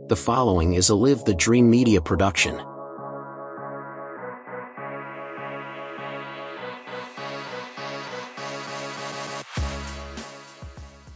The following is a Live the Dream Media production.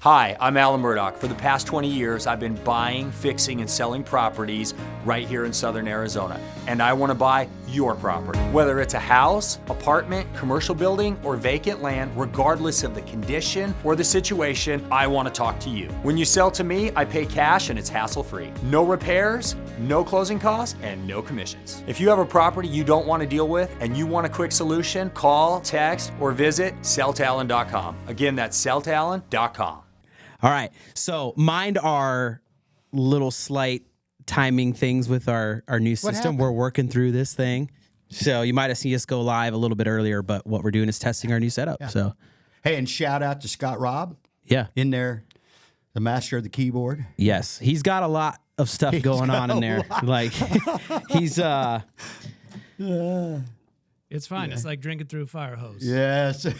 Hi, I'm Alan Murdoch. For the past 20 years, I've been buying, fixing, and selling properties right here in Southern Arizona. And I want to buy your property. Whether it's a house, apartment, commercial building, or vacant land, regardless of the condition or the situation, I want to talk to you. When you sell to me, I pay cash and it's hassle-free. No repairs, no closing costs, and no commissions. If you have a property you don't want to deal with and you want a quick solution, call, text, or visit selltalon.com. Again, that's selltalon.com. All right, so mind our little slight timing things with our new system. We're working through this thing. So you might have seen us go live a little bit earlier, but what we're doing is testing our new setup. Yeah. So, hey, and shout out to Scott Robb. Yeah. In there, the master of the keyboard. Yes, he's got a lot of stuff going on in there. Like, he's... It's fine. Yeah. It's like drinking through a fire hose. Yes. We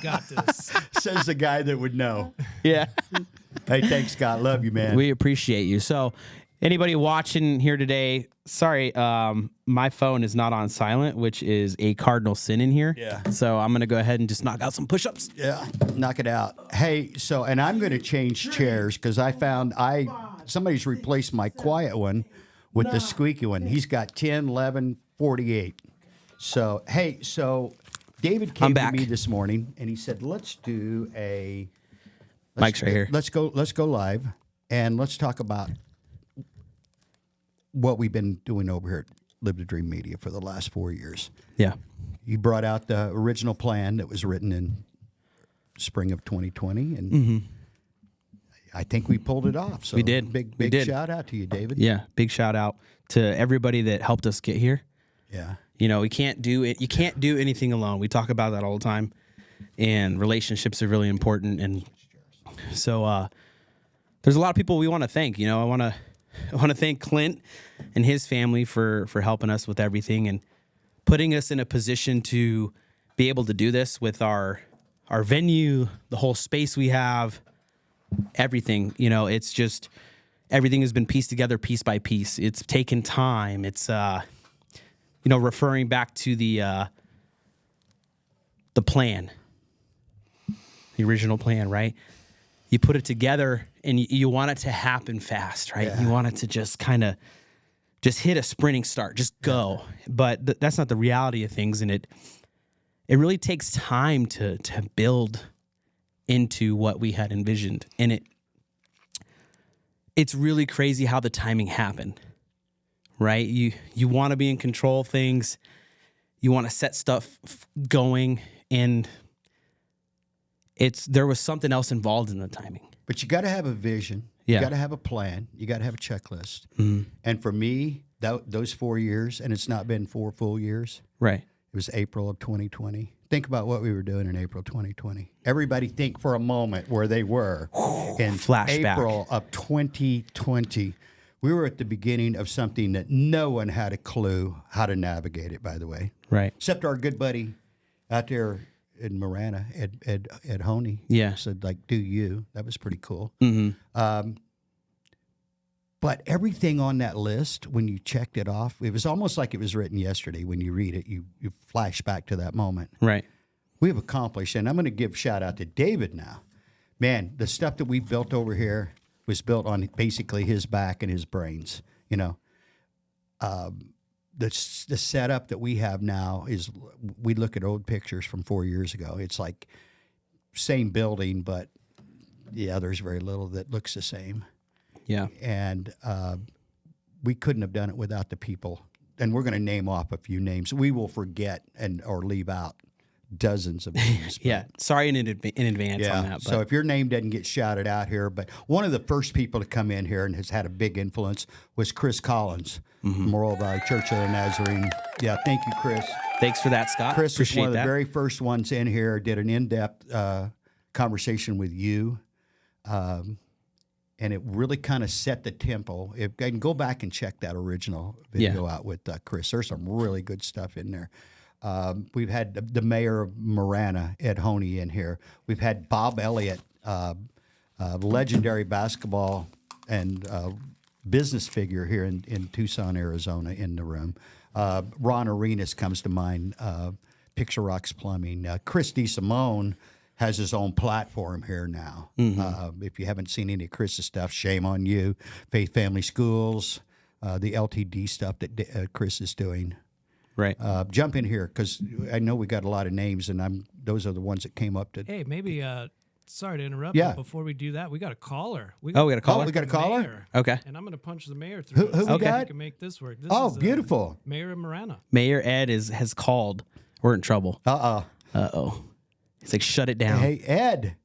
got this. Says the guy that would know. Yeah. Hey, thanks, Scott. Love you, man. We appreciate you. So, anybody watching here today, sorry, my phone is not on silent, which is a cardinal sin in here. Yeah. So, I'm going to go ahead and just knock out some push-ups. Yeah, knock it out. Hey, so, and I'm going to change chairs because I found somebody's replaced my quiet one with the squeaky one. He's got 10, 11, 48. So, hey, David came to me this morning and he said, let's do Mike's right here. Let's go live and let's talk about what we've been doing over here at Live the Dream Media for the last 4 years. Yeah. You brought out the original plan that was written in spring of 2020 and I think we pulled it off. So we did. Big shout out to you, David. Yeah, big shout out to everybody that helped us get here. Yeah. You know, we can't do it. You can't do anything alone. We talk about that all the time, and relationships are really important. And so, there's a lot of people we want to thank. You know, I want to thank Clint and his family for helping us with everything and putting us in a position to be able to do this with our venue, the whole space we have, everything. You know, it's just everything has been pieced together piece by piece. It's taken time. It's you know, referring back to the plan, the original plan, right? You put it together and you want it to happen fast, right? Yeah. You want it to just kind of just hit a sprinting start, just go. But that's not the reality of things, and it really takes time to build into what we had envisioned, and it's really crazy how the timing happened. Right? You want to be in control of things. You want to set stuff going, and there was something else involved in the timing. But you got to have a vision. Yeah. You got to have a plan. You got to have a checklist. Mm-hmm. And for me, those 4 years, and it's not been 4 full years. Right. It was April of 2020. Think about what we were doing in April 2020. Everybody think for a moment where they were in Flashback. April of 2020. We were at the beginning of something that no one had a clue how to navigate it, by the way. Right. Except our good buddy out there in Marana, Ed Honea. Yeah. Said, like, do you. That was pretty cool. Mm-hmm. But everything on that list, when you checked it off, it was almost like it was written yesterday. When you read it, you flash back to that moment. Right. We have accomplished, and I'm going to give shout out to David now. Man, the stuff that we built over here was built on basically his back and his brains. You know, the setup that we have now is, we look at old pictures from 4 years ago. It's like same building, but yeah, there's very little that looks the same. Yeah. And we couldn't have done it without the people. And we're going to name off a few names. We will forget or leave out dozens of names. Yeah. Sorry in advance on that. But. So if your name doesn't get shouted out here, but one of the first people to come in here and has had a big influence was Chris Collins from Royal Valley Church of the Nazarene. Yeah, thank you, Chris. Thanks for that, Scott. Chris was Appreciate one of the that. very first ones in here, did an in-depth conversation with you. And it really kind of set the tempo. And go back and check that original video out with Chris. There's some really good stuff in there. We've had the mayor of Marana, Ed Honea, in here. We've had Bob Elliott, legendary basketball and business figure here in Tucson, Arizona, in the room. Ron Arenas comes to mind. Picture Rocks Plumbing. Chris DeSimone has his own platform here now. If you haven't seen any of Chris's stuff, shame on you. Faith Family Schools, the LTD stuff that Chris is doing. Right. Jump in here because I know we got a lot of names, and those are the ones that came up to. Hey, maybe. Sorry to interrupt. Yeah. But before we do that, we got a caller. We got a caller? We got a caller? Mayor, Okay. and I'm going to punch the mayor through. Who we See if got? we can make this work. This Oh, is, beautiful. Mayor Marana. Mayor Ed has called. We're in trouble. Uh-oh. He's like, shut it down. Hey, Ed.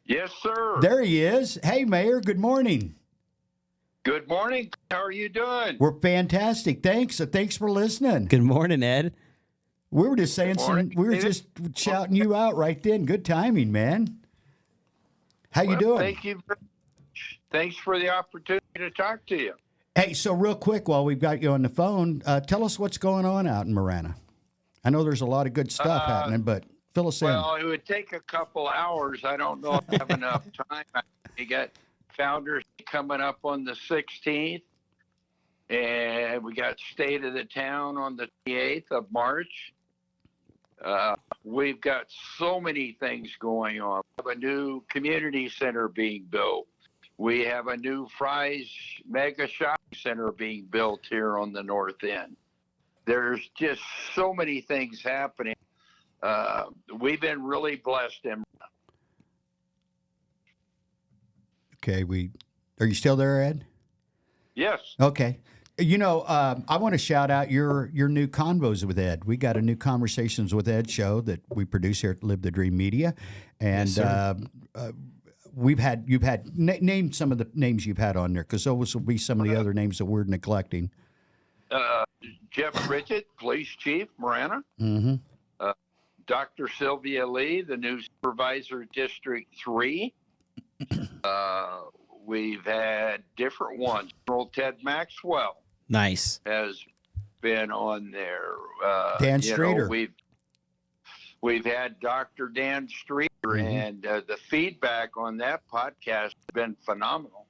Yes, sir. There he is. Hey, Mayor. Good morning. Good morning. How are you doing? We're fantastic. Thanks. Thanks for listening. Good morning, Ed. We were just saying morning, we were David. just shouting you out right then. Good timing, man. How you doing? Thank you. Thanks for the opportunity to talk to you. Hey, so real quick while we've got you on the phone, tell us what's going on out in Marana. I know there's a lot of good stuff happening, but fill us Well, it would take a couple hours. I don't know if I have enough time. You got Founders coming up on the 16th, and we got State of the Town on the 8th of March. We've got so many things going on. We have a new community center being built. We have a new Fry's Mega Shopping Center being built here on the north end. There's just so many things happening. We've been really blessed. Okay, are you still there, Ed? Yes. Okay. You know, I want to shout out your new Convos with Ed. We got a new Conversations with Ed show that we produce here at Live the Dream Media, and name some of the names you've had on there because those will be some of the other names that we're neglecting. Jeff Bridget, Police Chief, Marana. Mm-hmm. Dr. Sylvia Lee, the new Supervisor, District 3. We've had different ones. General Ted Maxwell Nice. has been on there. Dan Streeter. We've had Dr. Dan Streeter, and the feedback on that podcast has been phenomenal.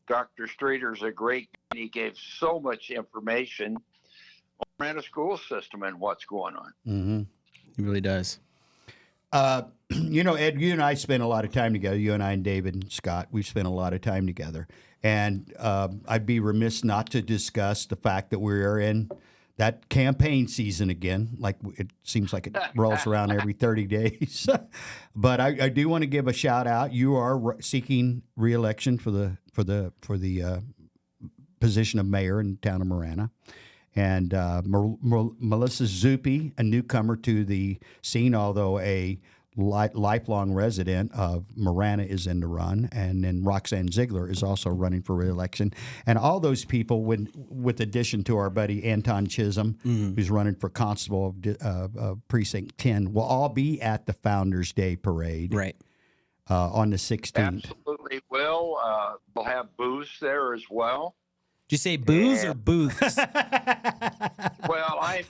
Dr. Streeter's a great guy. He gave so much information on the Marana school system and what's going on. Mm-hmm. He really does. You know, Ed, you and I spent a lot of time together. You and I and David and Scott, we've spent a lot of time together. And I'd be remiss not to discuss the fact that we're in that campaign season again. Like it seems like it rolls around every 30 days. But I do want to give a shout out. You are seeking re-election for the position of mayor in the town of Marana. And Melissa Zuppi, a newcomer to the scene, although a lifelong resident of Marana, is in the run. And then Roxanne Ziegler is also running for re-election. And all those people, with addition to our buddy Anton Chisholm, who's running for constable of Precinct 10, will all be at the Founders Day Parade on the 16th. Absolutely will. We'll have booths there as well. Did you say booze or booths? Well, I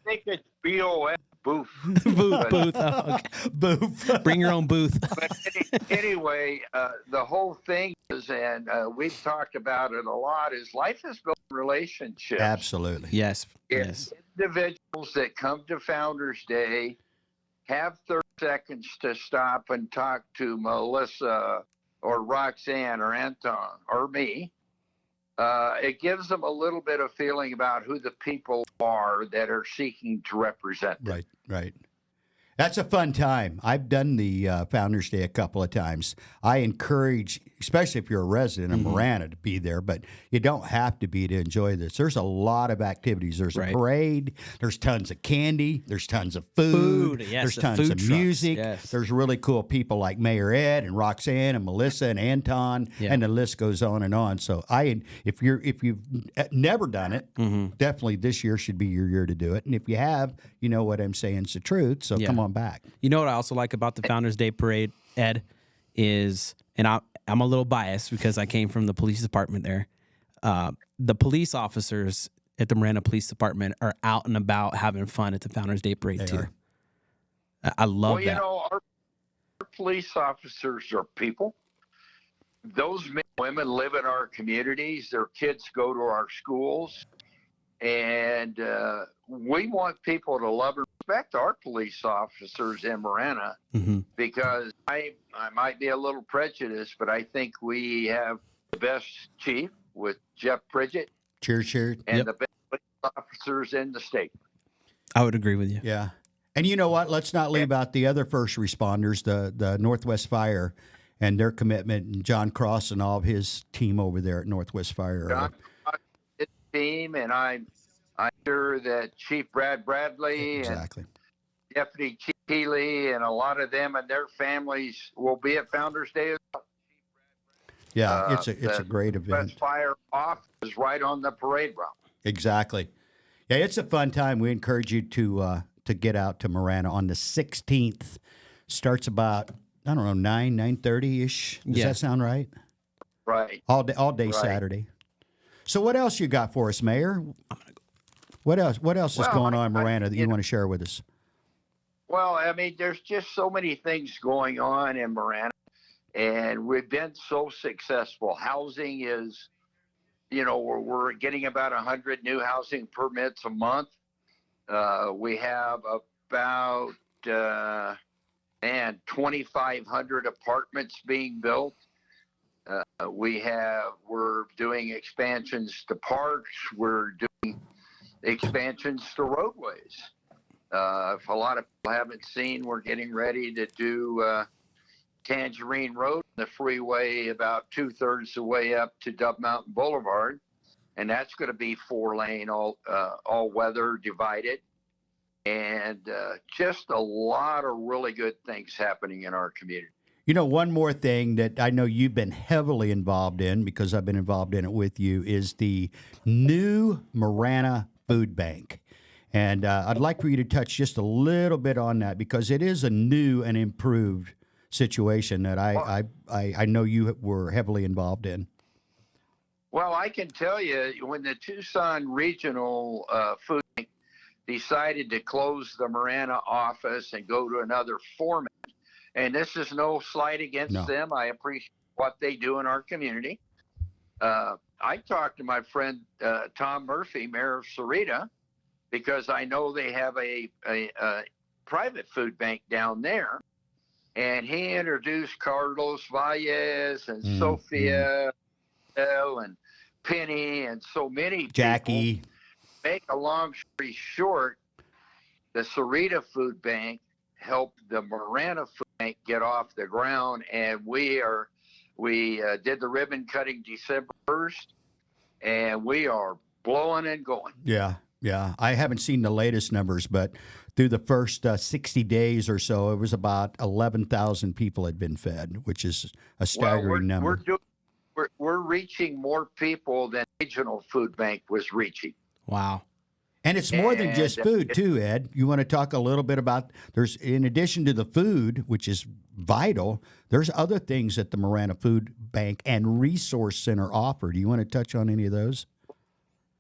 think it's BOF, booth. Booth. Oh, okay. Booth. Bring your own booth. But anyway, the whole thing is, and we've talked about it a lot, is life is built in relationships. Absolutely. Yes. If individuals that come to Founders Day have 30 seconds to stop and talk to Melissa or Roxanne or Anton or me, it gives them a little bit of feeling about who the people are that are seeking to represent them. Right. That's a fun time. I've done the Founders Day a couple of times. I encourage, especially if you're a resident of Marana, to be there, but you don't have to be to enjoy this. There's a lot of activities. There's a parade. There's tons of candy. There's tons of food. Yes, there's tons of music. Yes. There's really cool people like Mayor Ed and Roxanne and Melissa and Anton, and the list goes on and on. So if you've never done it, definitely this year should be your year to do it. And if you have, you know what I'm saying is the truth. So come on back. You know what I also like about the Founders Day Parade, Ed, is, and I'm a little biased because I came from the police department there. The police officers at the Marana Police Department are out and about having fun at the Founders Day Parade too. I love that. Well, you know, our police officers are people. those men and women live in our communities. Their kids go to our schools. And we want people to love and respect our police officers in Marana, because I might be a little prejudiced, but I think we have the best chief with Jeff Pridgett. Cheers. And the best police officers in the state. I would agree with you. Yeah. And you know what? Let's not leave out the other first responders, the Northwest Fire and their commitment, and John Cross and all of his team over there at Northwest Fire. John Cross, his team, and I'm sure that Chief Brad Bradley exactly. and Deputy Chief Healy and a lot of them and their families will be at Founders Day as well. Yeah, it's a great event. Northwest Fire off is right on the parade route. Exactly. Yeah, it's a fun time. We encourage you to get out to Marana on the 16th. Starts about, I don't know, 9:30-ish. Does that sound right? Right. All day right. Saturday. So what else you got for us, Mayor? What else is going on in Marana that you want to share with us? Well, I mean, there's just so many things going on in Marana, and we've been so successful. Housing is, we're getting about 100 new housing permits a month. We have about 2,500 apartments being built. We're doing expansions to parks. We're doing expansions to roadways. If a lot of people haven't seen, we're getting ready to do Tangerine Road, the freeway, about 2/3 the way up to Dove Mountain Boulevard, and that's going to be 4-lane, all weather divided, and just a lot of really good things happening in our community. One more thing that I know you've been heavily involved in, because I've been involved in it with you, is the new Marana Food Bank. And I'd like for you to touch just a little bit on that, because it is a new and improved situation that I know you were heavily involved in. Well, I can tell you, when the Tucson Regional Food Bank decided to close the Marana office and go to another format, and this is no slight against them. I appreciate what they do in our community. I talked to my friend Tom Murphy, Mayor of Sarita, because I know they have a private food bank down there. And he introduced Carlos Valles and Sophia and Penny and so many people. Jackie. Make a long story short, the Sarita Food Bank helped the Marana Food Bank get off the ground, and we did the ribbon cutting December 1st, and we are blowing and going. Yeah. I haven't seen the latest numbers, but through the first 60 days or so, it was about 11,000 people had been fed, which is a staggering number. We're reaching more people than Regional Food Bank was reaching. Wow. And it's more than just food, too, Ed. You want to talk a little bit about, in addition to the food, which is vital, there's other things that the Marana Food Bank and Resource Center offer. Do you want to touch on any of those?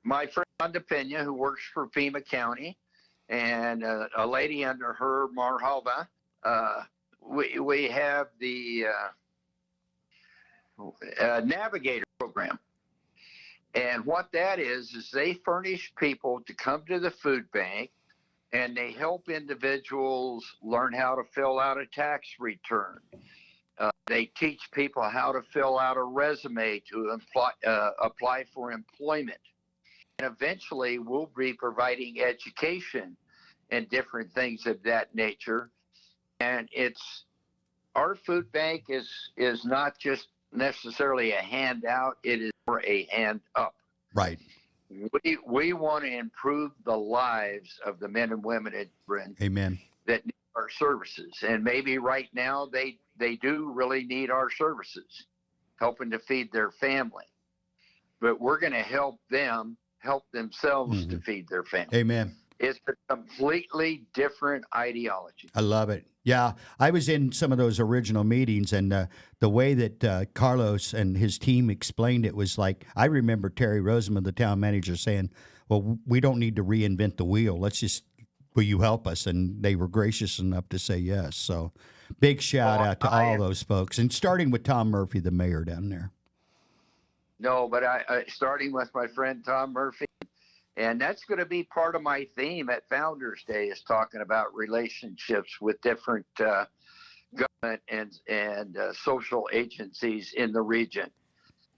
My friend Rhonda Pena, who works for Pima County, and a lady under her, Marhalva, we have the Navigator program. And what that is they furnish people to come to the food bank, and they help individuals learn how to fill out a tax return. They teach people how to fill out a resume to apply for employment. And eventually we'll be providing education and different things of that nature. And our food bank is not just necessarily a handout, it is more a hand up. Right. We want to improve the lives of the men and women at Bryn Amen. That need our services. And maybe right now they do really need our services, helping to feed their family. But we're going to help them help themselves to feed their family. Amen. It's a completely different ideology. I love it. Yeah, I was in some of those original meetings, and the way that Carlos and his team explained it was like, I remember Terry Roseman, the town manager, saying, well, we don't need to reinvent the wheel. Will you help us? And they were gracious enough to say yes. So, Big shout Well, out to all those folks, and starting with Tom Murphy, the mayor down there. No, but I starting with my friend Tom Murphy, and that's going to be part of my theme at Founders Day is talking about relationships with different government and social agencies in the region.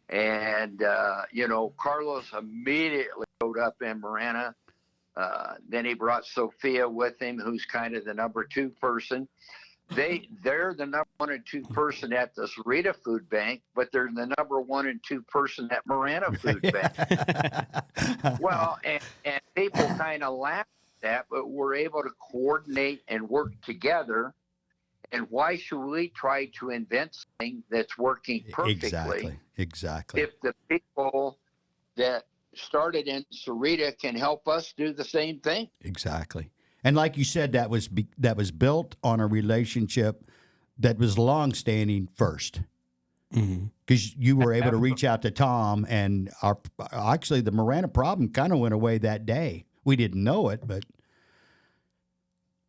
And Carlos immediately showed up in Marana. Then he brought Sophia with him, who's kind of the number 2 person. They're the number 1 and 2 person at the Sarita Food Bank, but they're the number 1 and 2 person at Marana Food Bank. Well, and people kind of laugh at that, but we're able to coordinate and work together. And why should we try to invent something that's working perfectly? Exactly. If the people that started in Sarita can help us do the same thing. Exactly. And like you said, that was built on a relationship that was long-standing first. Because you were able to reach out to Tom, and actually the Marana problem kind of went away that day. We didn't know it, but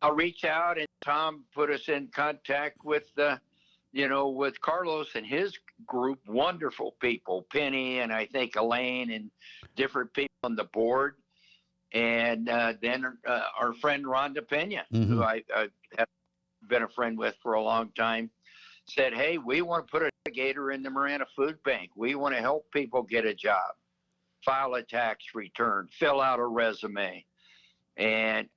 I'll reach out, and Tom put us in contact with with Carlos and his group. Wonderful people, Penny and I think Elaine and different people on the board. And then our friend Rhonda Pena, who I have been a friend with for a long time, said, hey, we want to put a navigator in the Marana Food Bank. We want to help people get a job, file a tax return, fill out a resume. And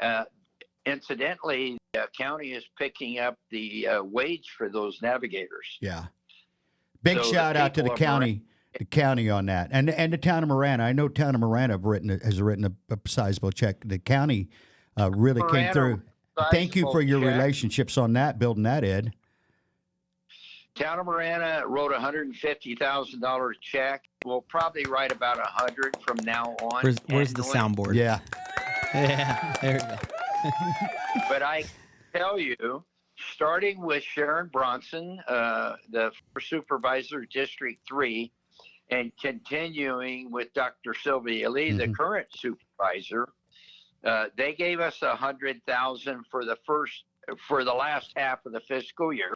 incidentally, the county is picking up the wage for those navigators. Yeah. Big shout out to the county. The county on that, and the town of Marana. I know town of Marana has written a sizable check. The county really came through. Thank you for your relationships on that, building that, Ed. Town of Marana wrote a $150,000 check. We'll probably write about 100 from now on. Where's the soundboard? Yeah. Yeah, there we go. But I tell you, starting with Sharon Bronson, the supervisor, District 3, and continuing with Dr. Sylvia Lee, the current supervisor, they gave us $100,000 for the last half of the fiscal year,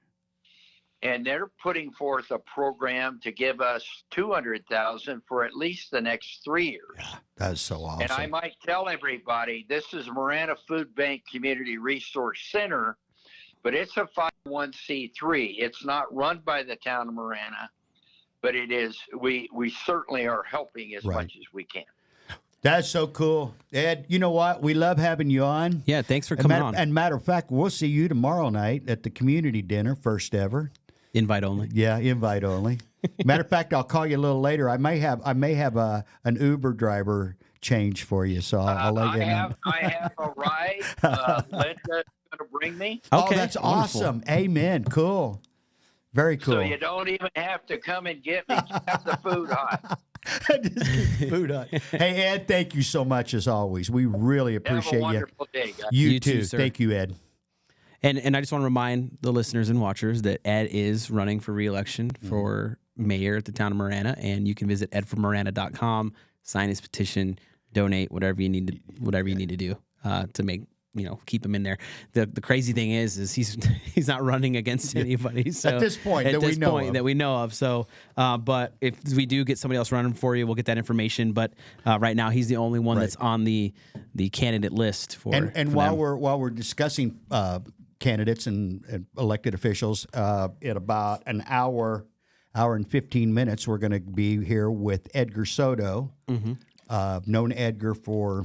and they're putting forth a program to give us $200,000 for at least the next 3 years. Yeah, that's so awesome. And I might tell everybody, this is Marana Food Bank Community Resource Center, but it's a 501c3. It's not run by the town of Marana. But it is, we certainly are helping as much as we can. That's so cool. Ed, you know what? We love having you on. Yeah, thanks for coming on. And matter of fact, we'll see you tomorrow night at the community dinner, first ever. Invite only. Yeah, invite only. Matter of fact, I'll call you a little later. I may have an Uber driver change for you, so I'll let you know. I have a ride. Linda's going to bring me. Okay, Oh, that's wonderful. awesome. Amen. Cool. Very cool. So you don't even have to come and get me. Just have the food hot. Just keep the food hot. Hey, Ed, thank you so much as always. We really appreciate Have a wonderful day, guys. you too, too. sir. Thank you, Ed. And I just want to remind the listeners and watchers that Ed is running for re-election for mayor at the town of Marana, and you can visit edformarana.com, sign his petition, donate whatever you need to do to make keep him in there. The crazy thing is he's not running against anybody. So At this point that we know of. So, but if we do get somebody else running for you, we'll get that information. But right now, he's the only one that's on the candidate list for. And for while them. we're discussing candidates and elected officials, in about an hour and 15 minutes, we're going to be here with Edgar Soto, known Edgar for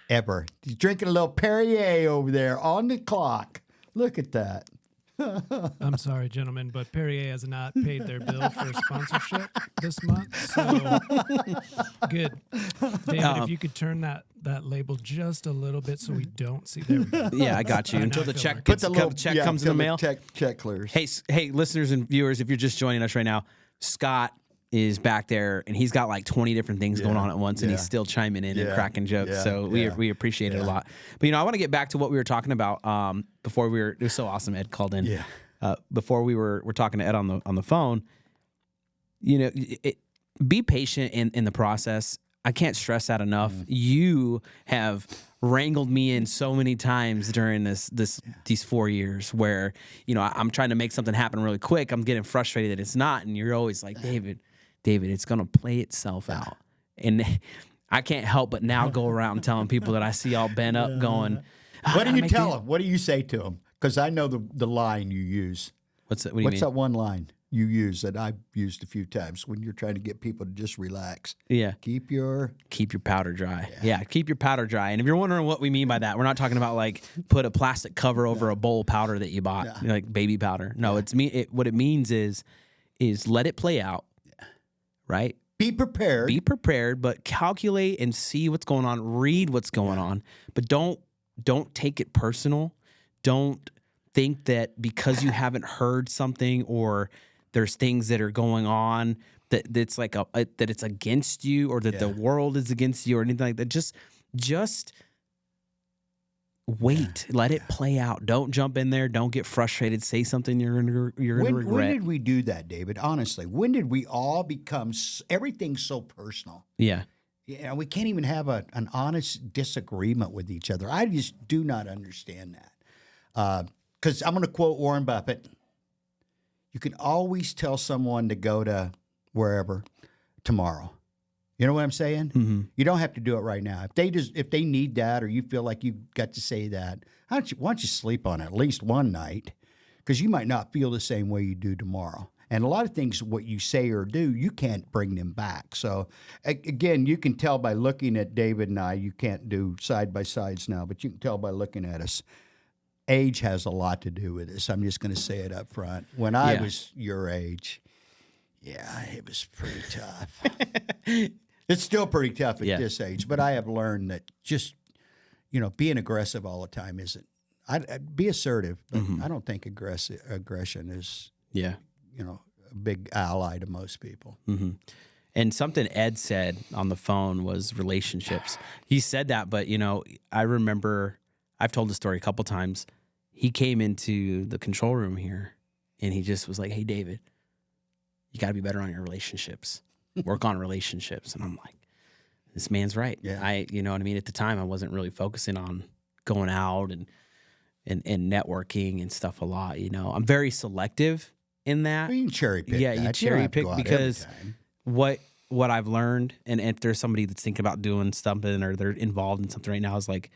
ever. He's drinking a little Perrier over there on the clock. Look at that. I'm sorry, gentlemen, but Perrier has not paid their bill for sponsorship this month. So good, David. If you could turn that label just a little bit so we don't see. There we go. Yeah, I got you. Now Until I the feel check like- gets, check comes in the mail. Check clears. Hey, listeners and viewers, if you're just joining us right now, Scott is back there, and he's got like 20 different things going on at once, and he's still chiming in and cracking jokes. So we appreciate it a lot. But I want to get back to what we were talking about before it was so awesome. Ed called in. Yeah. Before we're talking to Ed on the phone. Be patient in the process. I can't stress that enough. You have wrangled me in so many times during these 4 years where, you know, I'm trying to make something happen really quick. I'm getting frustrated that it's not. And you're always like, David, it's going to play itself out. And I can't help but now go around telling people that I see all bent up going, what do you tell them? What do you say to them? Because I know the line you use. What's that? What do you What's mean? that one line you use that I've used a few times when you're trying to get people to just relax? Yeah. Keep your powder dry. Yeah, keep your powder dry. And if you're wondering what we mean by that, we're not talking about like put a plastic cover over a bowl of powder that you bought, like baby powder. No, what it means is let it play out. Right? Be prepared. Be prepared, but calculate and see what's going on, read what's going on, but don't take it personal. Don't think that because you haven't heard something or there's things that are going on that it's like that it's against you or that the world is against you or anything like that. Just wait. Let it play out. Don't jump in there. Don't get frustrated. Say something you're gonna regret. When did we do that, David? Honestly, when did we all become everything's so personal? Yeah. Yeah, we can't even have an honest disagreement with each other. I just do not understand that. Because I'm going to quote Warren Buffett. You can always tell someone to go to wherever tomorrow. You know what I'm saying? Mm-hmm. You don't have to do it right now. If they need that or you feel like you got to say that, why don't you sleep on it at least one night? Because you might not feel the same way you do tomorrow. And a lot of things, what you say or do, you can't bring them back. So, again, you can tell by looking at David and I. You can't do side-by-sides now, but you can tell by looking at us. Age has a lot to do with this. I'm just going to say it up front. When I was your age, it was pretty tough. It's still pretty tough at this age, but I have learned that just, being aggressive all the time isn't. Be assertive, but I don't think aggression is, a big ally to most people. Mm-hmm. And something Ed said on the phone was relationships. He said that, but, I remember, I've told the story a couple times. He came into the control room here, and he just was like, hey, David, you got to be better on your relationships. Work on relationships. And I'm like, this man's right. Yeah. You know what I mean? At the time, I wasn't really focusing on going out and networking and stuff a lot. I'm very selective in that. Well, you can cherry pick. Yeah, you cherry pick because what I've learned, and if there's somebody that's thinking about doing something or they're involved in something right now, is like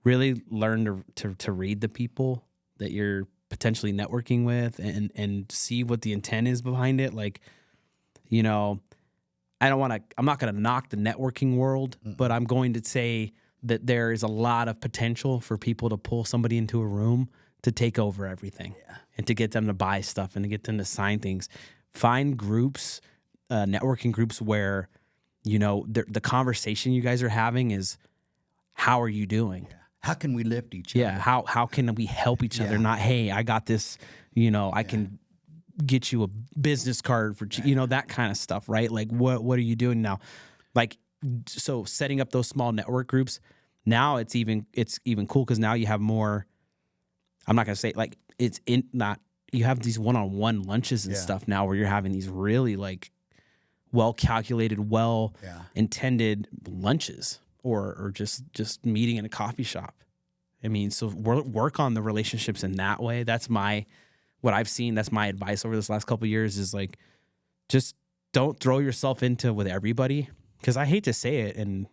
really learn to read the people that you're potentially networking with and see what the intent is behind it. Like, I'm not going to knock the networking world, but I'm going to say that there is a lot of potential for people to pull somebody into a room to take over everything and to get them to buy stuff and to get them to sign things. Find groups, networking groups where, the conversation you guys are having is, how are you doing? Yeah. How can we lift each other? Yeah. How can we help each other? Not, hey, I got this, I can get you a business card for, that kind of stuff, right? Like, what are you doing now? Like, so setting up those small network groups, now it's even cool because now you have more, I'm not going to say like you have these one-on-one lunches and stuff now where you're having these really like well-calculated, well-intended lunches or just meeting in a coffee shop. I mean, so work on the relationships in that way. That's what I've seen. That's my advice over this last couple of years is like, just don't throw yourself into with everybody. Because I hate to say it, and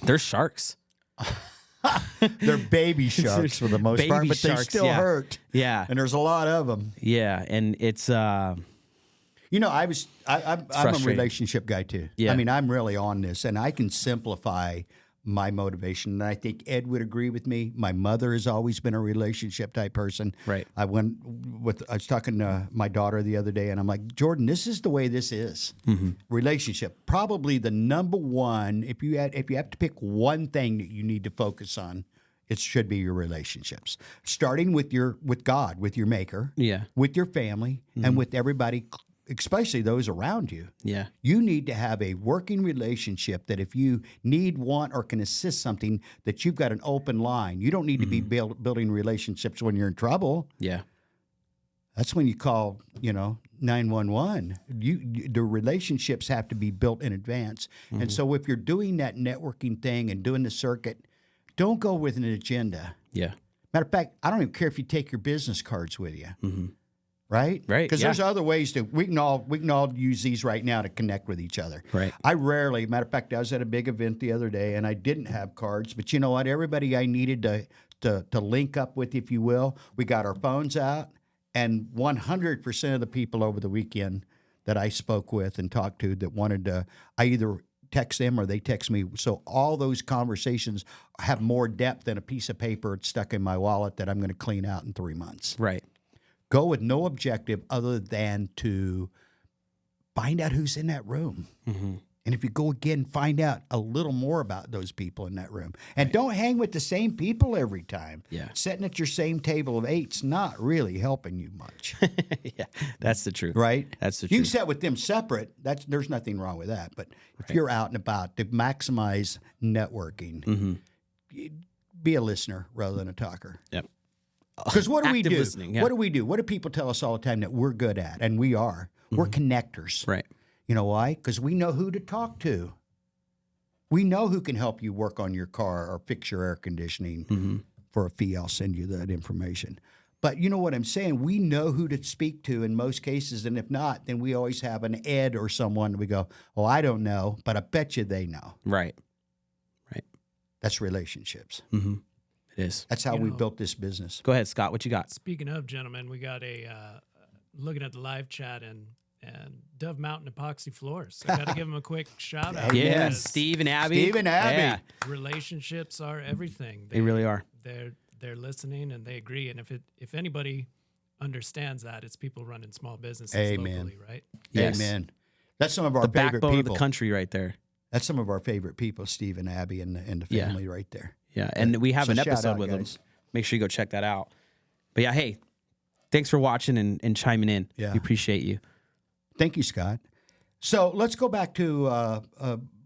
they're sharks. They're baby sharks for the most part, but they still hurt. Yeah, and there's a lot of them. Yeah, and it's I'm a relationship guy too. Yeah. I mean, I'm really on this, and I can simplify my motivation. And I think Ed would agree with me. My mother has always been a relationship type person. Right. I was talking to my daughter the other day, and I'm like, Jordan, this is the way this is. Mm-hmm. Relationship, probably the number one. If you have to pick one thing that you need to focus on, it should be your relationships. Starting with God, with your Maker, with your family, and with everybody, especially those around you. Yeah. You need to have a working relationship that if you need, want, or can assist something, that you've got an open line. You don't need to be building relationships when you're in trouble. Yeah. That's when you call, 911. The relationships have to be built in advance. And so if you're doing that networking thing and doing the circuit, don't go with an agenda. Yeah. Matter of fact, I don't even care if you take your business cards with you. Right? Right, Because yeah. there's other ways to we can all use these right now to connect with each other. Right. I rarely, matter of fact, I was at a big event the other day and I didn't have cards, but you know what? Everybody I needed to link up with, if you will, we got our phones out, and 100% of the people over the weekend that I spoke with and talked to that wanted to, I either text them or they text me. So all those conversations have more depth than a piece of paper stuck in my wallet that I'm going to clean out in 3 months. Right. Go with no objective other than to find out who's in that room. And if you go again, find out a little more about those people in that room. And don't hang with the same people every time. Yeah. Sitting at your same table of eight's not really helping you much. Yeah. That's the truth. Right? That's the You can truth. sit with them separate. There's nothing wrong with that. But if you're out and about to maximize networking, be a listener rather than a talker. Yep. Because what do we Active do? listening, yeah. What do we do? What do people tell us all the time that we're good at? And we are. We're connectors. Right. You know why? Because we know who to talk to. We know who can help you work on your car or fix your air conditioning. For a fee, I'll send you that information. But you know what I'm saying? We know who to speak to in most cases. And if not, then we always have an Ed or someone. We go, oh, I don't know, but I bet you they know. Right. Right. That's relationships. It is. That's how we built this business. Go ahead, Scott. What you got? Speaking of, gentlemen, we got looking at the live chat and Dove Mountain Epoxy Floors. I got to give them a quick shout out. Yeah, because Steve and Abby. Steve and Abby. Yeah, relationships are everything. they really are. They're listening and they agree. And if anybody understands that, it's people running small businesses Amen. locally, right? Yes. Amen. That's some of our The favorite backbone people. of the country right there. That's some of our favorite people, Steve and Abby and the Yeah. family right there. Yeah, and we have So an shout episode out, with guys. them. Make sure you go check that out. But yeah, hey, thanks for watching and chiming in. Yeah. We appreciate you. Thank you, Scott. So let's go back to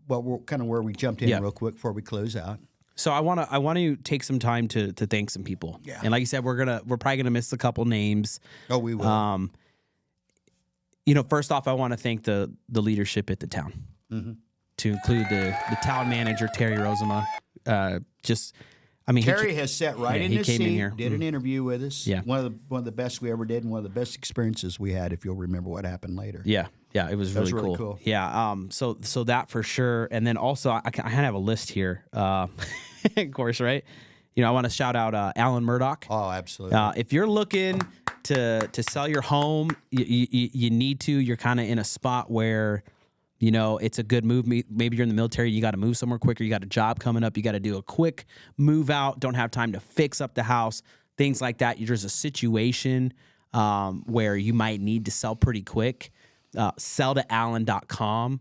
we're kind of where we jumped in Yeah. real quick before we close out. So I want to take some time to thank some people. Yeah. And like you said, we're probably gonna miss a couple names. Oh, we will. First off, I want to thank the leadership at the town, to include the town manager Terry Rosema. Terry has sat right in he his came seat, in here. did an interview with us. Yeah. One of the best we ever did, and one of the best experiences we had. If you'll remember what happened later. Yeah, it was really, really cool. cool. Yeah, so that for sure, and then also I kind of have a list here, of course, right? I want to shout out Alan Murdoch. Oh, absolutely. If you're looking to sell your home, you need to. You're kind of in a spot where it's a good move. Maybe you're in the military, you got to move somewhere quicker. You got a job coming up, you got to do a quick move out. Don't have time to fix up the house, things like that. There's a situation where you might need to sell pretty quick. Selltoallen.com.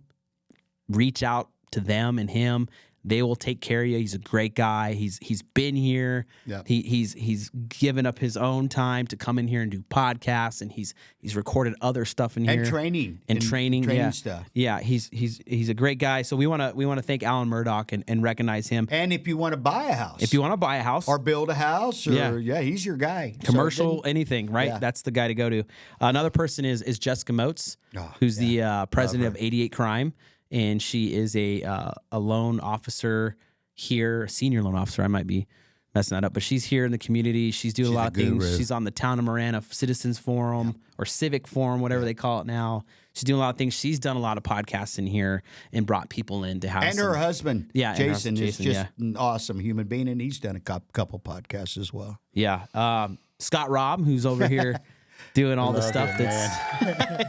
Reach out to them and him. They will take care of you. He's a great guy. He's been here. Yep. He's given up his own time to come in here and do podcasts, and he's recorded other stuff in here and training yeah. stuff. Yeah, he's a great guy. So we want to thank Alan Murdoch and recognize him. And if you want to buy a house, or build a house, or he's your guy. Commercial, anything, right? Yeah. That's the guy to go to. Another person is Jessica Moats, who's the president of 88 Crime. And she is a loan officer here, a senior loan officer. I might be messing that up, but she's here in the community. She's doing a lot of things. She's on the Town of Marana Citizens Forum or Civic Forum, whatever they call it now. She's doing a lot of things. She's done a lot of podcasts in here and brought people in to have And her husband, Jason, is just an awesome human being, and he's done a couple podcasts as well. Yeah. Scott Robb, who's over here doing all the stuff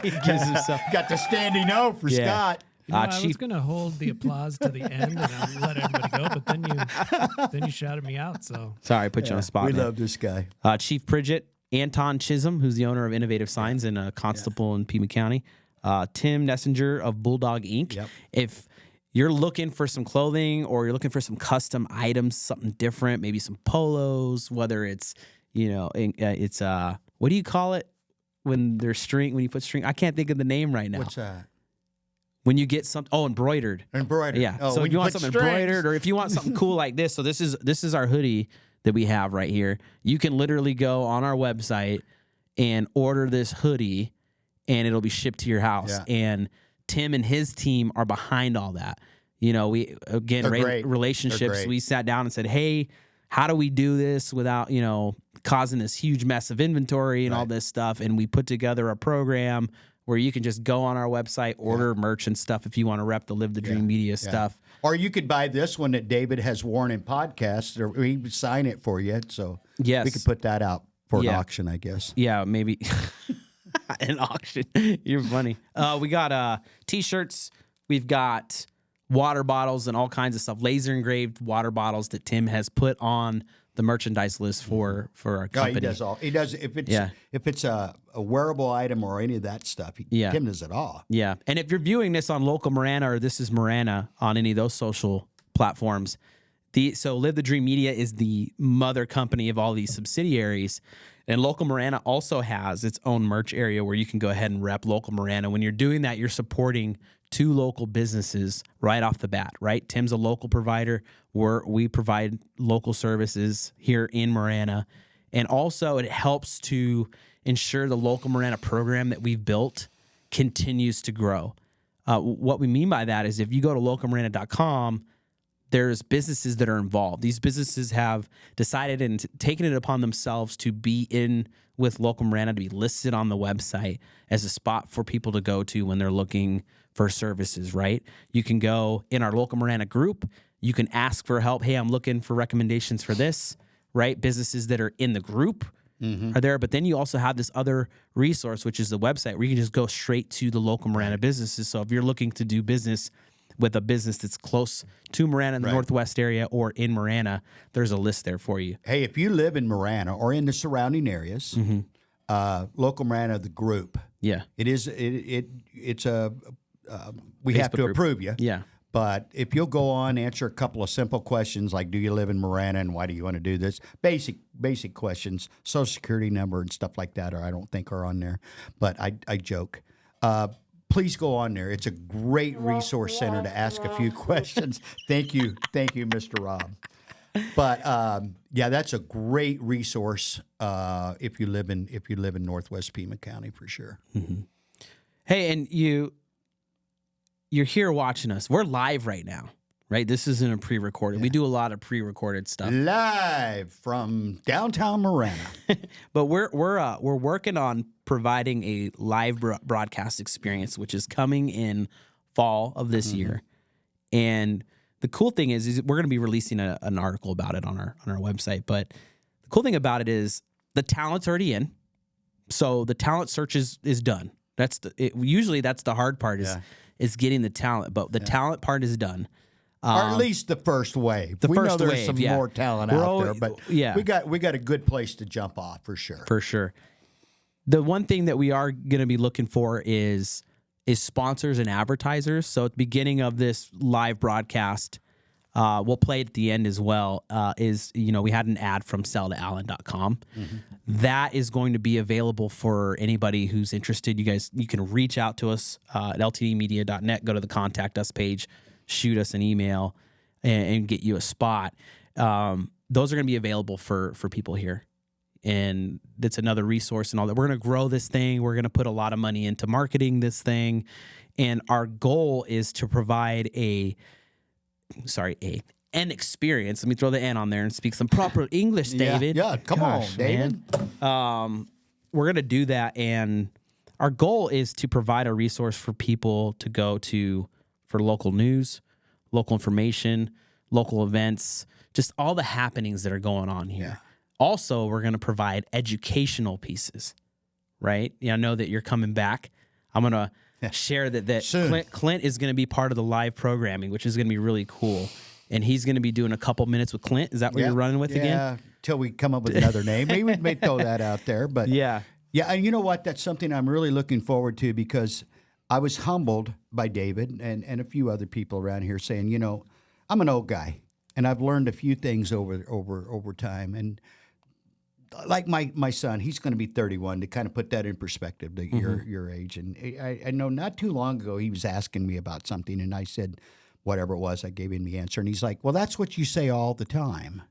he gives himself. Got the standing O for Scott. I was going to hold the applause to the end and I'll let everybody go, but then you shouted me out. So sorry, I put you on the spot. We man. love this guy. Chief Pridgett, Anton Chisholm, who's the owner of Innovative Signs and Constable in Pima County. Tim Nessinger of Bulldog Inc. Yep. If you're looking for some clothing or you're looking for some custom items, something different, maybe some polos, whether it's, it's what do you call it when there's string, when you put string? I can't think of the name right now. What's that? When you get something, embroidered. Embroidered. Yeah. Oh, So if you want something strings. embroidered, or if you want something cool like this, so this is our hoodie that we have right here. You can literally go on our website and order this hoodie, and it'll be shipped to your house. Yeah. And Tim and his team are behind all that. You know, we again They're great. relationships. They're great. We sat down and said, "Hey, how do we do this without causing this huge mess of inventory and all this stuff?" And we put together a program where you can just go on our website, order merch and stuff if you want to rep the Live the Dream Media stuff. Or you could buy this one that David has worn in podcasts, or we would sign it for you. So Yes. we could put that out for an Yeah. auction, I guess. Yeah, maybe an auction. You're funny. We got T-shirts. We've got water bottles and all kinds of stuff. Laser engraved water bottles that Tim has put on the merchandise list for our company. He does all. He does if it's a wearable item or any of that stuff. Tim does it all. Yeah, and if you're viewing this on Local Marana or This is Marana on any of those social platforms, so Live the Dream Media is the mother company of all these subsidiaries, and Local Marana also has its own merch area where you can go ahead and rep Local Marana. When you're doing that, you're supporting 2 local businesses right off the bat, right? Tim's a local provider. We provide local services here in Marana. And also it helps to ensure the Local Marana program that we've built continues to grow. What we mean by that is if you go to localmarana.com, there's businesses that are involved. These businesses have decided and taken it upon themselves to be in with Local Marana, to be listed on the website as a spot for people to go to when they're looking for services, right? You can go in our Local Marana group. You can ask for help. Hey, I'm looking for recommendations for this, right? Businesses that are in the group are there. But then you also have this other resource, which is the website, where you can just go straight to the Local Marana businesses. So if you're looking to do business with a business that's close to Marana in the Northwest area or in Marana, there's a list there for you. Hey, if you live in Marana or in the surrounding areas, Local Marana, the group. Yeah. It is. It's a. We have Facebook to group. approve you. Yeah. But if you'll go on, answer a couple of simple questions like, do you live in Marana and why do you want to do this? Basic questions, social security number and stuff like that, or I don't think are on there. But I joke. Please go on there. It's a great resource center to ask a few questions. Thank you, Mr. Rob. But that's a great resource if you live in Northwest Pima County for sure. Mm-hmm. Hey, and you're here watching us. We're live right now, right? This isn't a pre-recorded. Yeah. We do a lot of pre-recorded stuff. Live from downtown Marana. But we're working on providing a live broadcast experience, which is coming in fall of this year. And the cool thing is we're going to be releasing an article about it on our website. But the cool thing about it is the talent's already in, so the talent search is done. Usually that's the hard part is getting the talent, but the talent part is done. Or at least the first wave. We know there's some more talent out there, but we got a good place to jump off for sure. For sure. The one thing that we are going to be looking for is sponsors and advertisers. So at the beginning of this live broadcast, we'll play it at the end as well. We had an ad from selltoallen.com. That is going to be available for anybody who's interested. You can reach out to us at ltdmedia.net. Go to the contact us page, shoot us an email, and get you a spot. Those are going to be available for people here. And that's another resource and all that. We're going to grow this thing. We're going to put a lot of money into marketing this thing. And our goal is to provide an experience. Let me throw the N on there and speak some proper English, David. Yeah, come on, David. We're going to do that. And our goal is to provide a resource for people to go to for local news, local information, local events, just all the happenings that are going on here. Yeah. Also, we're going to provide educational pieces, right? I know that you're coming back. I'm going to share that Clint is going to be part of the live programming, which is going to be really cool. And he's going to be doing a couple minutes with Clint. Is that what you're running with again? Yeah, till we come up with another name. Maybe we may throw that out there. But yeah, and you know what? That's something I'm really looking forward to because I was humbled by David and a few other people around here saying, I'm an old guy, and I've learned a few things over time. And like my son, he's going to be 31, to kind of put that in perspective, your age. And I know not too long ago he was asking me about something, and I said, whatever it was, I gave him the answer. And he's like, well, that's what you say all the time.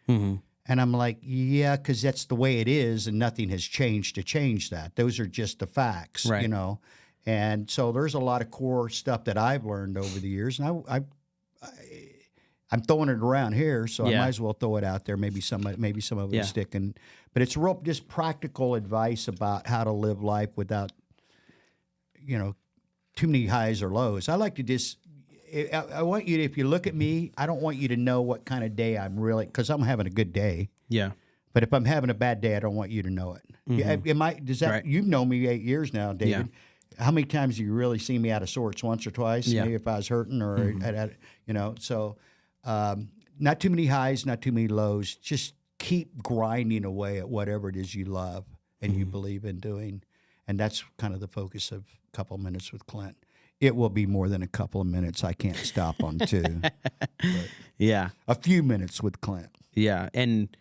Mm-hmm. And I'm like, yeah, because that's the way it is, and nothing has changed to change that. Those are just the facts, Right. you know. And so there's a lot of core stuff that I've learned over the years, and I'm throwing it around here, so I Yeah. might as well throw it out there. Maybe some of it Yeah. is sticking, but it's real just practical advice about how to live life without, you know, too many highs or lows. I like to just. I want you to, if you look at me, I don't want you to know what kind of day I'm really, because I'm having a good day. Yeah. But if I'm having a bad day, I don't want you to know it. Yeah, does that? Right. You've known me 8 years now, David. How many times do you really see me out of sorts? Once or twice? Yeah. Maybe if I was hurting or you know. So, not too many highs, not too many lows. Just keep grinding away at whatever it is you love and you believe in doing, and that's kind of the focus of a couple minutes with Clint. It will be more than a couple of minutes. I can't stop on 2. Yeah. A few minutes with Clint. Yeah. And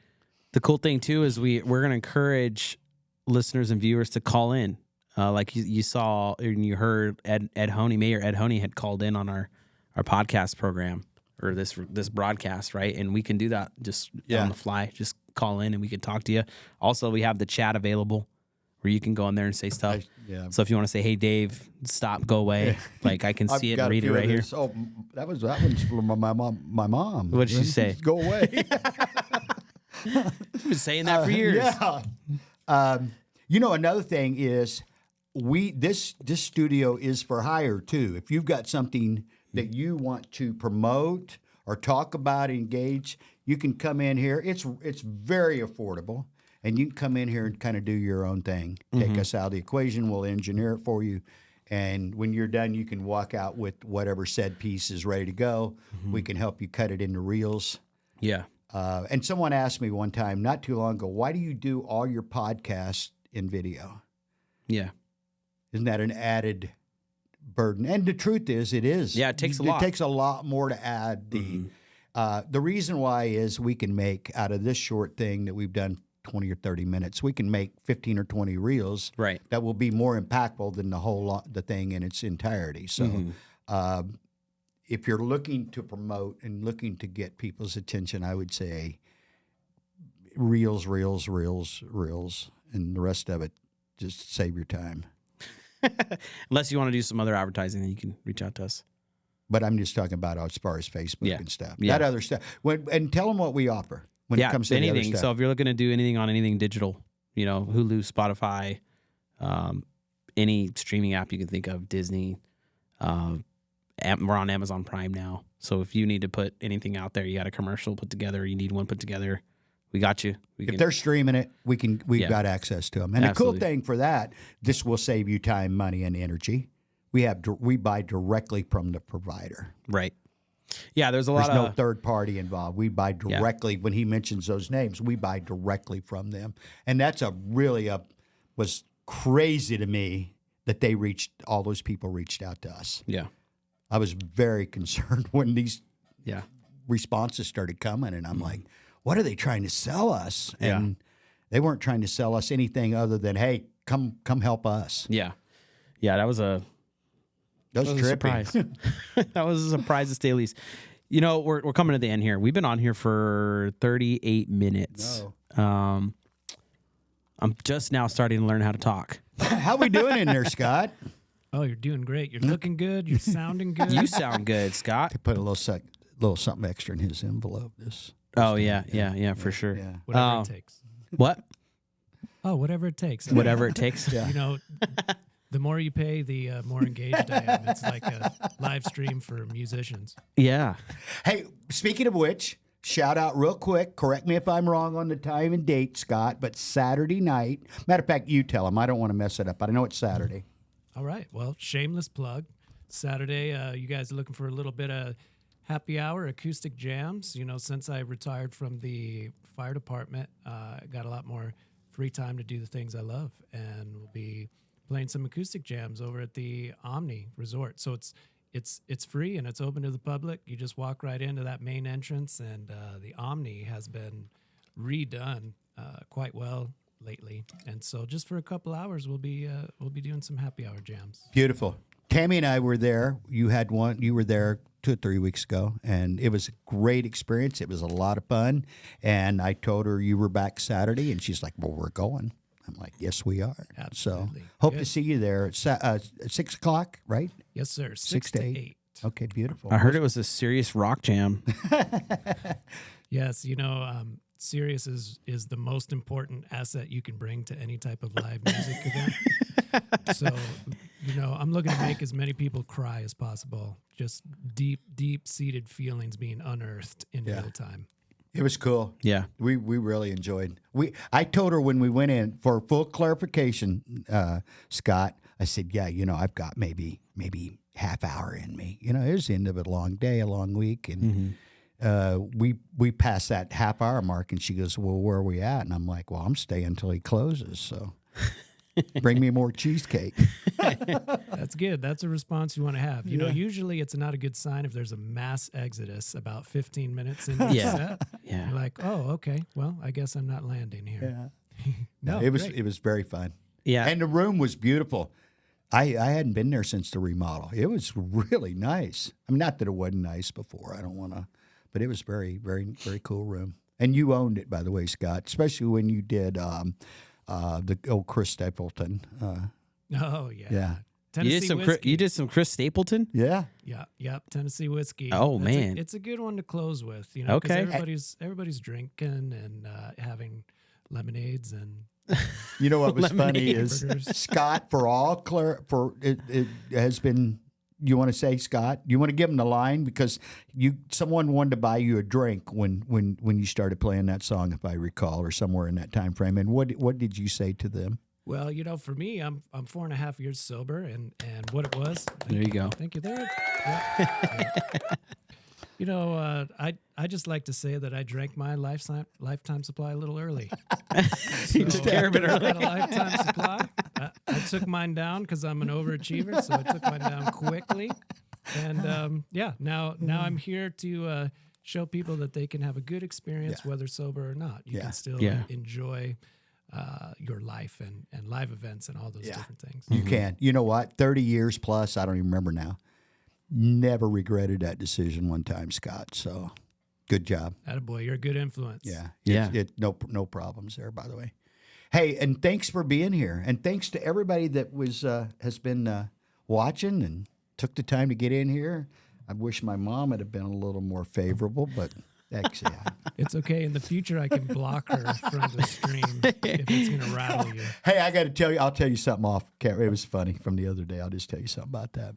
the cool thing too is we're going to encourage listeners and viewers to call in. Like you saw and you heard Mayor Ed Honea had called in on our podcast program or this broadcast, right? And we can do that just on the fly. Just call in and we can talk to you. Also, we have the chat available where you can go in there and say stuff. So if you want to say, "Hey, Dave, stop, go away," like I can see it and read it right here. Oh, that one's from my mom. My mom. What did she say? Go away. I've been saying that for years. Yeah. You know, another thing is this studio is for hire too. If you've got something that you want to promote or talk about, engage, you can come in here. It's very affordable. And you can come in here and kind of do your own thing. Take us out of the equation. We'll engineer it for you. And when you're done, you can walk out with whatever said piece is ready to go. We can help you cut it into reels. Yeah. And someone asked me one time, not too long ago, why do you do all your podcasts in video? Yeah. Isn't that an added burden? And the truth is, it is. Yeah, it takes a lot. It takes a lot more to add. The reason why is we can make, out of this short thing that we've done 20 or 30 minutes, we can make 15 or 20 reels Right. that will be more impactful than the thing in its entirety. So if you're looking to promote and looking to get people's attention, I would say reels, and the rest of it, just save your time. Unless you want to do some other advertising, then you can reach out to us. But I'm just talking about as far as Facebook and stuff. Yeah. That other stuff. And tell them what we offer when it comes to anything. the other stuff. So if you're looking to do anything on anything digital, you know, Hulu, Spotify, any streaming app you can think of, Disney, we're on Amazon Prime now. So if you need to put anything out there, you got a commercial put together, you need one put together, we got you. If they're streaming it, we've got access to them. And Absolutely. the cool thing for that, this will save you time, money, and energy. We buy directly from the provider. Right. Yeah, there's no third party involved. We buy directly. When he mentions those names, we buy directly from them. And that's was crazy to me that all those people reached out to us. Yeah. I was very concerned when these Yeah. responses started coming, and I'm like, what are they trying to sell us? Yeah. And they weren't trying to sell us anything other than, hey, come help us. Yeah. Yeah, that was a trippy. surprise. That was a surprise to say the least. You know, we're coming to the end here. We've been on here for 38 minutes. No. I'm just now starting to learn how to talk. How we doing in there, Scott? Oh, you're doing great. You're looking good. You're sounding good. You sound good, Scott. Put a little something extra in his envelope. Oh, yeah, for sure. Yeah. Whatever it takes. What? Oh, whatever it takes. Whatever it takes. You know, the more you pay, the more engaged I am. It's like a live stream for musicians. Yeah. Hey, speaking of which, shout out real quick. Correct me if I'm wrong on the time and date, Scott, but Saturday night. Matter of fact, you tell him. I don't want to mess it up. I know it's Saturday. All right. Well, shameless plug. Saturday, you guys are looking for a little bit of happy hour acoustic jams. You know, since I retired from the fire department, I got a lot more free time to do the things I love, and we'll be playing some acoustic jams over at the Omni Resort. So it's free and it's open to the public. You just walk right into that main entrance, and the Omni has been redone quite well lately, and so just for a couple hours we'll be doing some happy hour jams. Beautiful. Tammy and I were there. You had one. You were there 2 or 3 weeks ago, and it was a great experience. It was a lot of fun, and I told her you were back Saturday, and she's like, "Well, we're going." I'm like, "Yes, we are." Absolutely. So hope Good. to see you there at 6 o'clock, right? Yes, sir. 6 to 8. Okay, beautiful. I heard it was a serious rock jam. Yes, Sirius is the most important asset you can bring to any type of live music event. So, I'm looking to make as many people cry as possible. Just deep seated feelings being unearthed in real time. It was cool. Yeah. We really enjoyed. I told her when we went in for full clarification, Scott. I said, "Yeah, I've got maybe half hour in me. It was the end of a long day, a long week, and we passed that half hour mark." And she goes, "Well, where are we at?" And I'm like, "Well, I'm staying until he closes. So bring me more cheesecake." That's good. That's a response you want to have. Usually it's not a good sign if there's a mass exodus about 15 minutes into the set. Yeah. You're like, "Oh, okay. Well, I guess I'm not landing here." No, it was very fun. Yeah. And the room was beautiful. I hadn't been there since the remodel. It was really nice. I mean, not that it wasn't nice before. I don't want to, but it was very, very, very cool room. And you owned it, by the way, Scott, especially when you did the old Chris Stapleton. Oh yeah. Yeah. Tennessee whiskey. You did some Chris Stapleton? Yeah. Yep. Tennessee whiskey. Oh, man. It's a good one to close with. 'Cause Okay. everybody's drinking and having lemonades and You know what was funny Lemonade is burgers. Scott, it has been. You want to say, Scott? You want to give him the line because someone wanted to buy you a drink when you started playing that song, if I recall, or somewhere in that time frame. And what did you say to them? Well, for me, I'm 4.5 years sober, and what it was. There you go. Thank you. There. Yeah. I just like to say that I drank my lifetime supply a little early. You took care of it I early. had a lifetime supply. I took mine down because I'm an overachiever, so I took mine down quickly. And now I'm here to show people that they can have a good experience, whether sober or not. You can still enjoy your life and live events and all those different things. You can. You know what? 30 years plus, I don't even remember now. Never regretted that decision one time, Scott. So good job. Attaboy, you're a good influence. Yeah. Yeah. No problems there, by the way. Hey, and thanks for being here. And thanks to everybody that has been watching and took the time to get in here. I wish my mom had been a little more favorable, but actually, It's okay. In the future, I can block her from the stream if it's going to rattle you. Hey, I got to tell you, I'll tell you something off camera. It was funny from the other day. I'll just tell you something about that.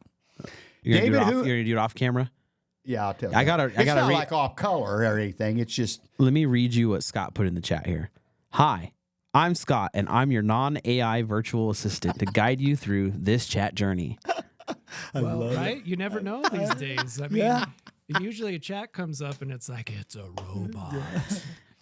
You're David, gonna do it off camera? Yeah, I'll tell you. I gotta It's not read. like off color or anything. It's just. Let me read you what Scott put in the chat here. Hi, I'm Scott, and I'm your non-AI virtual assistant to guide you through this chat journey. Well, right? You never know these days. I mean, usually a chat comes up and it's like, it's a robot.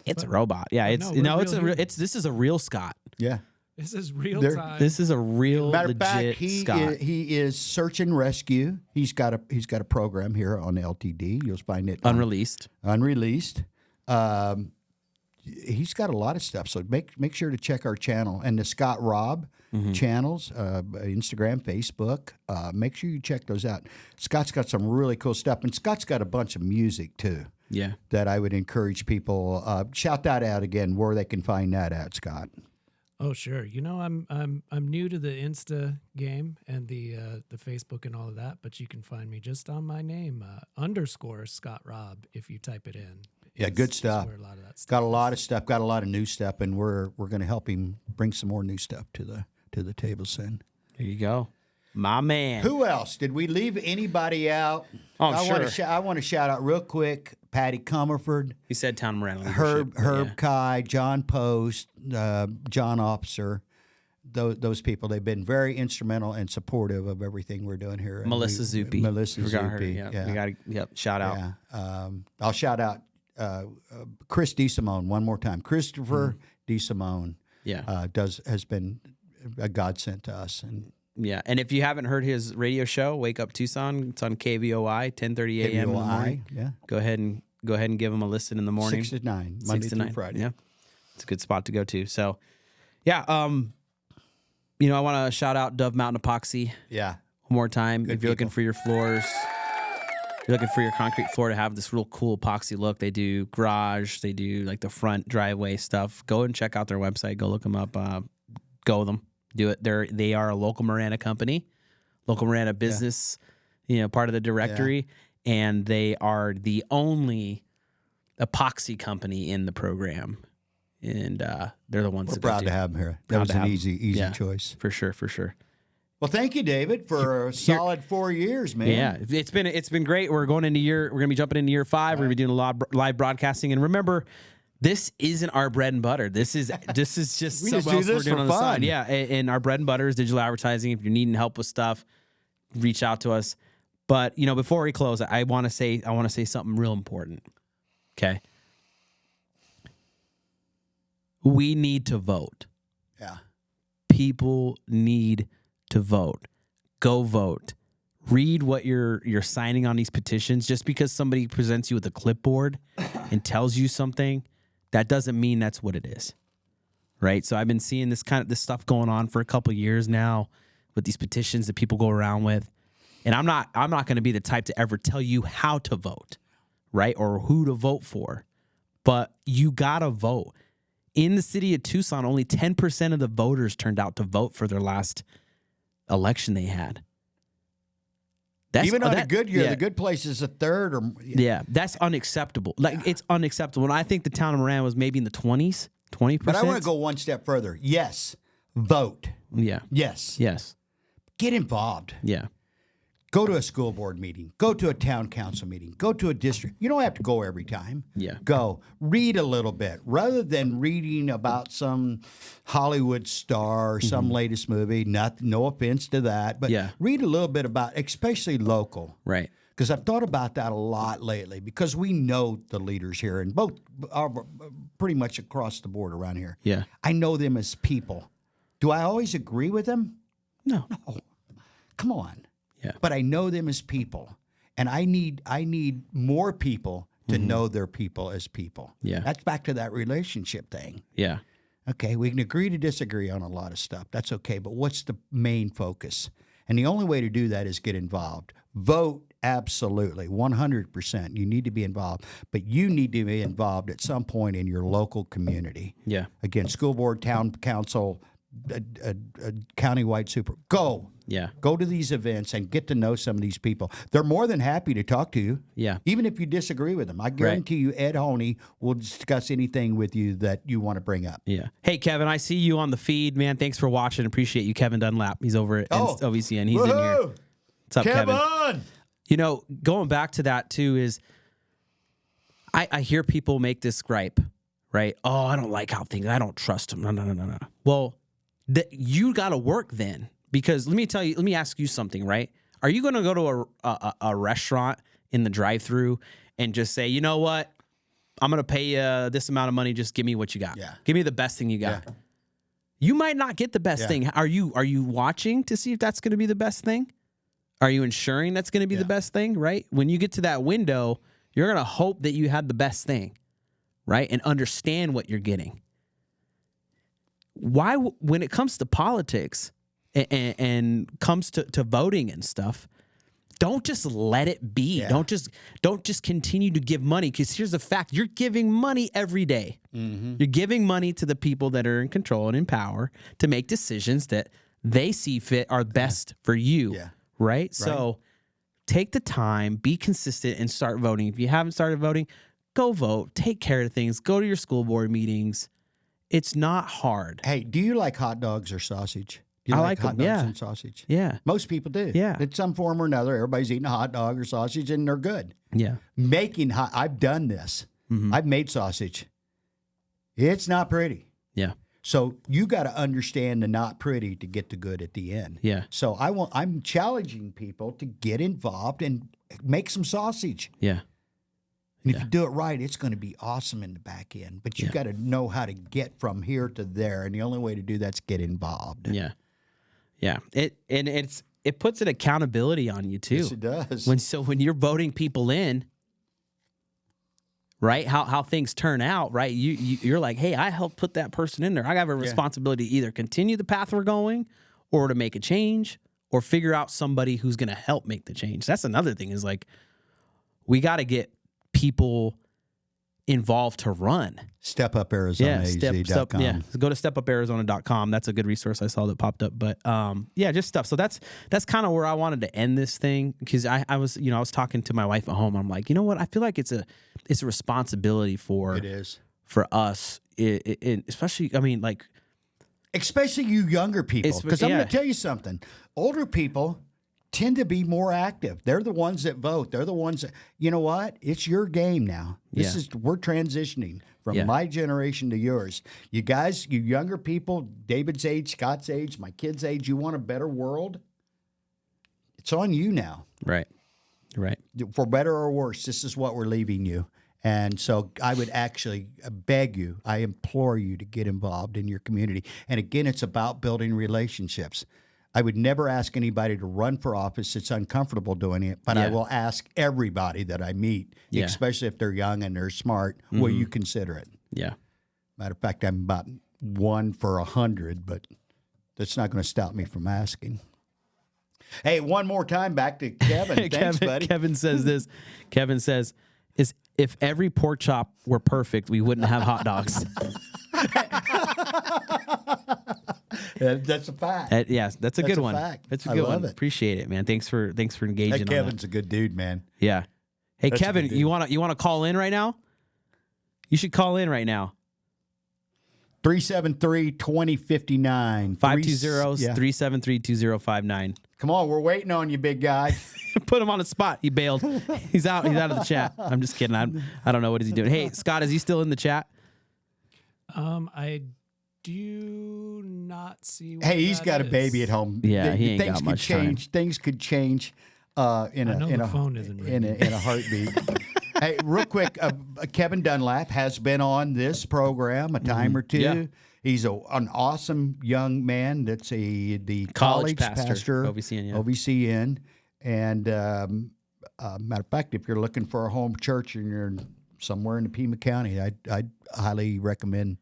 It's a robot. Yeah, no, we're it's real this is a real Scott. Yeah. This is real There- time. This is a real Matter of legit fact, Scott. he is search and rescue. He's got a program here on LTD. You'll find it Unreleased. unreleased. He's got a lot of stuff. So make sure to check our channel and the Scott Robb channels, Instagram, Facebook. Make sure you check those out. Scott's got some really cool stuff, and Scott's got a bunch of music too Yeah. that I would encourage people. Shout that out again where they can find that at, Scott. Oh, sure. I'm new to the Insta game and the Facebook and all of that, but you can find me just on my name _ Scott Robb if you type it in. Yeah, good stuff. Where a lot of that stuff Got a is. lot of stuff. Got a lot of new stuff, and we're going to help him bring some more new stuff to the table soon. There you go. My man. Who else? Did we leave anybody out? Oh, I want to shout out real quick Patty Comerford, He said Town Morano. Herb Kai, John Post, John Officer. Those people, they've been very instrumental and supportive of everything we're doing here. And Melissa Zuppi. Melissa Forgot her. Zuppi. Yeah. Yeah. We got to shout out. Yeah. I'll shout out Chris DeSimone one more time. Christopher DeSimone Yeah. has been a godsend to us. And Yeah. And if you haven't heard his radio show, Wake Up Tucson, it's on KVOI, 10:30 a.m. in the morning. Yeah. Go ahead and give him a listen in the morning. 6 to 9, 6 Monday to through 9. Friday. Yeah. It's a good spot to go to. So, yeah, I want to shout out Dove Mountain Epoxy Yeah. one more time. Good if you're looking people. for your floors, you're looking for your concrete floor to have this real cool epoxy look, they do garage, they do like the front driveway stuff. Go and check out their website. Go look them up. Go with them. Do it. They are a local Marana company, local Marana business, part of the directory, and they are the only epoxy company in the program. And they're the ones We're proud to have them here. That Proud was to an have easy them. choice. For sure. Well, thank you, David, for a solid 4 years, man. Yeah, it's been great. We're going into we're going to be jumping into year 5. We're going to be doing a lot of live broadcasting. And remember, this isn't our bread and butter. This is just We something just do else this we're doing for on the fun. side. Yeah, and our bread and butter is digital advertising. If you're needing help with stuff, reach out to us. But before we close, I want to say something real important. Okay, we need to vote. Yeah. People need to vote. Go vote. Read what you're signing on these petitions. Just because somebody presents you with a clipboard and tells you something, that doesn't mean that's what it is. Right? So I've been seeing this stuff going on for a couple of years now with these petitions that people go around with. And I'm not going to be the type to ever tell you how to vote, right? Or who to vote for. But you got to vote. In the city of Tucson, only 10% of the voters turned out to vote for their last election they had. Even on a good year, the good place is a third. That's unacceptable. It's unacceptable. And I think the town of Moran was maybe in the 20s, 20%. But I want to go one step further. Yes, vote. Yeah. Yes. Get involved. Yeah. Go to a school board meeting. Go to a town council meeting. Go to a district. You don't have to go every time. Yeah. Go. Read a little bit. Rather than reading about some Hollywood star or some latest movie, no offense to that, but read a little bit about, especially local. Right. Because I've thought about that a lot lately because we know the leaders here and both are pretty much across the board around here. Yeah. I know them as people. Do I always agree with them? No. Come on. Yeah. But I know them as people, and I need more people to know their people as people. Yeah. That's back to that relationship thing. Yeah. Okay, we can agree to disagree on a lot of stuff. That's okay, but what's the main focus? And the only way to do that is get involved. Vote, absolutely, 100%. You need to be involved, but you need to be involved at some point in your local community. Yeah. Again, school board, town council, county-wide super. Go. Yeah. Go to these events and get to know some of these people. They're more than happy to talk to you. Yeah. Even if you disagree with them. I guarantee you Ed Honea will discuss anything with you that you want to bring up. Yeah. Hey, Kevin, I see you on the feed, man. Thanks for watching. Appreciate you, Kevin Dunlap. He's over at OVCN. He's in here. What's up, Kevin? Going back to that, too, is I hear people make this gripe, right? Oh, I don't like how I don't trust them. No. Well, you got to work then. Because let me ask you something, right? Are you going to go to a restaurant in the drive-thru and just say, you know what? I'm going to pay you this amount of money. Just give me what you got. Yeah. Give me the best thing you got. Yeah. You might not get the best thing. Are you watching to see if that's going to be the best thing? Are you ensuring that's going to be the best thing, right? When you get to that window, you're going to hope that you had the best thing, right? And understand what you're getting. Why, when it comes to politics and comes to voting and stuff, don't just let it be. Yeah. Don't just continue to give money, because here's the fact: you're giving money every day. Mm-hmm. You're giving money to the people that are in control and in power to make decisions that they see fit are best for you. Yeah. Right? So take the time, be consistent, and start voting. If you haven't started voting, go vote. Take care of things. Go to your school board meetings. It's not hard. Hey, do you like hot dogs or sausage? Do you like hot dogs and sausage? Yeah. Most people do. Yeah. In some form or another, everybody's eating a hot dog or sausage, and they're good. Yeah. I've done this. Mm-hmm. I've made sausage. It's not pretty. Yeah. So you got to understand the not pretty to get the good at the end. Yeah. So I'm challenging people to get involved and make some sausage. Yeah. And if you do it right, it's going to be awesome in the back end. But you got to know how to get from here to there, and the only way to do that's get involved. Yeah. Yeah. It puts an accountability on you too. Yes, it does. When you're voting people in, right? How things turn out, right? You're like, hey, I helped put that person in there. I have a responsibility to either continue the path we're going, or to make a change, or figure out somebody who's going to help make the change. That's another thing, is like, we got to get people involved to run. StepUpArizona.com. Yeah, so go to StepUpArizona.com. That's a good resource I saw that popped up. But yeah, just stuff. So that's kind of where I wanted to end this thing, because I was talking to my wife at home. I'm like, you know what? I feel like it's a responsibility for us, especially. I mean, like, especially you younger people, because I'm yeah. going to tell you something. Older people tend to be more active. They're the ones that vote. They're the ones that, you know what? It's your game now. We're transitioning from my generation to yours. You guys, you younger people, David's age, Scott's age, my kid's age, you want a better world? It's on you now. Right. For better or worse, this is what we're leaving you. And so I would actually beg you, I implore you to get involved in your community. And again, it's about building relationships. I would never ask anybody to run for office. It's uncomfortable doing it, but I will ask everybody that I meet, especially if they're young and they're smart, will you consider it? Yeah. Matter of fact, I'm about 1 for 100, but that's not going to stop me from asking. Hey, one more time back to Kevin. Thanks, buddy. Kevin says this. Kevin says, if every pork chop were perfect, we wouldn't have hot dogs. That's a fact. Yes, that's a good one. Fact. That's a good one. Appreciate it, man. Thanks for engaging. Hey, on Kevin's that. a good dude, man. Yeah. Hey, That's Kevin, you wanna call in right now? You should call in right now. 373-2059. 520-373-2059. Come on, we're waiting on you, big guy. Put him on the spot. He bailed. He's out of the chat. I'm just kidding. I don't know what is he doing. Hey, Scott, is he still in the chat? I do not see. What Hey, he's got is. a baby at home. Yeah, he ain't Things got could much change. time. Things could change in a phone isn't in a heartbeat. Hey, real quick, Kevin Dunlap has been on this program a time or two. Yeah. He's an awesome young man. That's the College college pastor, OVCN, yeah. OVCN. And matter of fact, if you're looking for a home church and you're somewhere in the Pima County, I'd highly recommend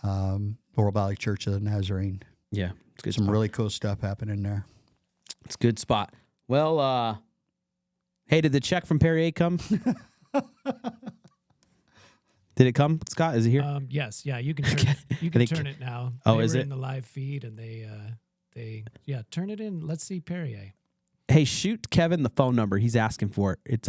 Laurel Valley Church of the Nazarene. Yeah, it's good. Some really cool stuff happening there. It's a good spot. Well, hey, did the check from Perrier come? Did it come, Scott? Is it here? Yes, yeah, you can turn turn it now. Oh, they is were it? in the live feed, and they turn it in. Let's see Perrier. Hey, shoot Kevin the phone number. He's asking for it. It's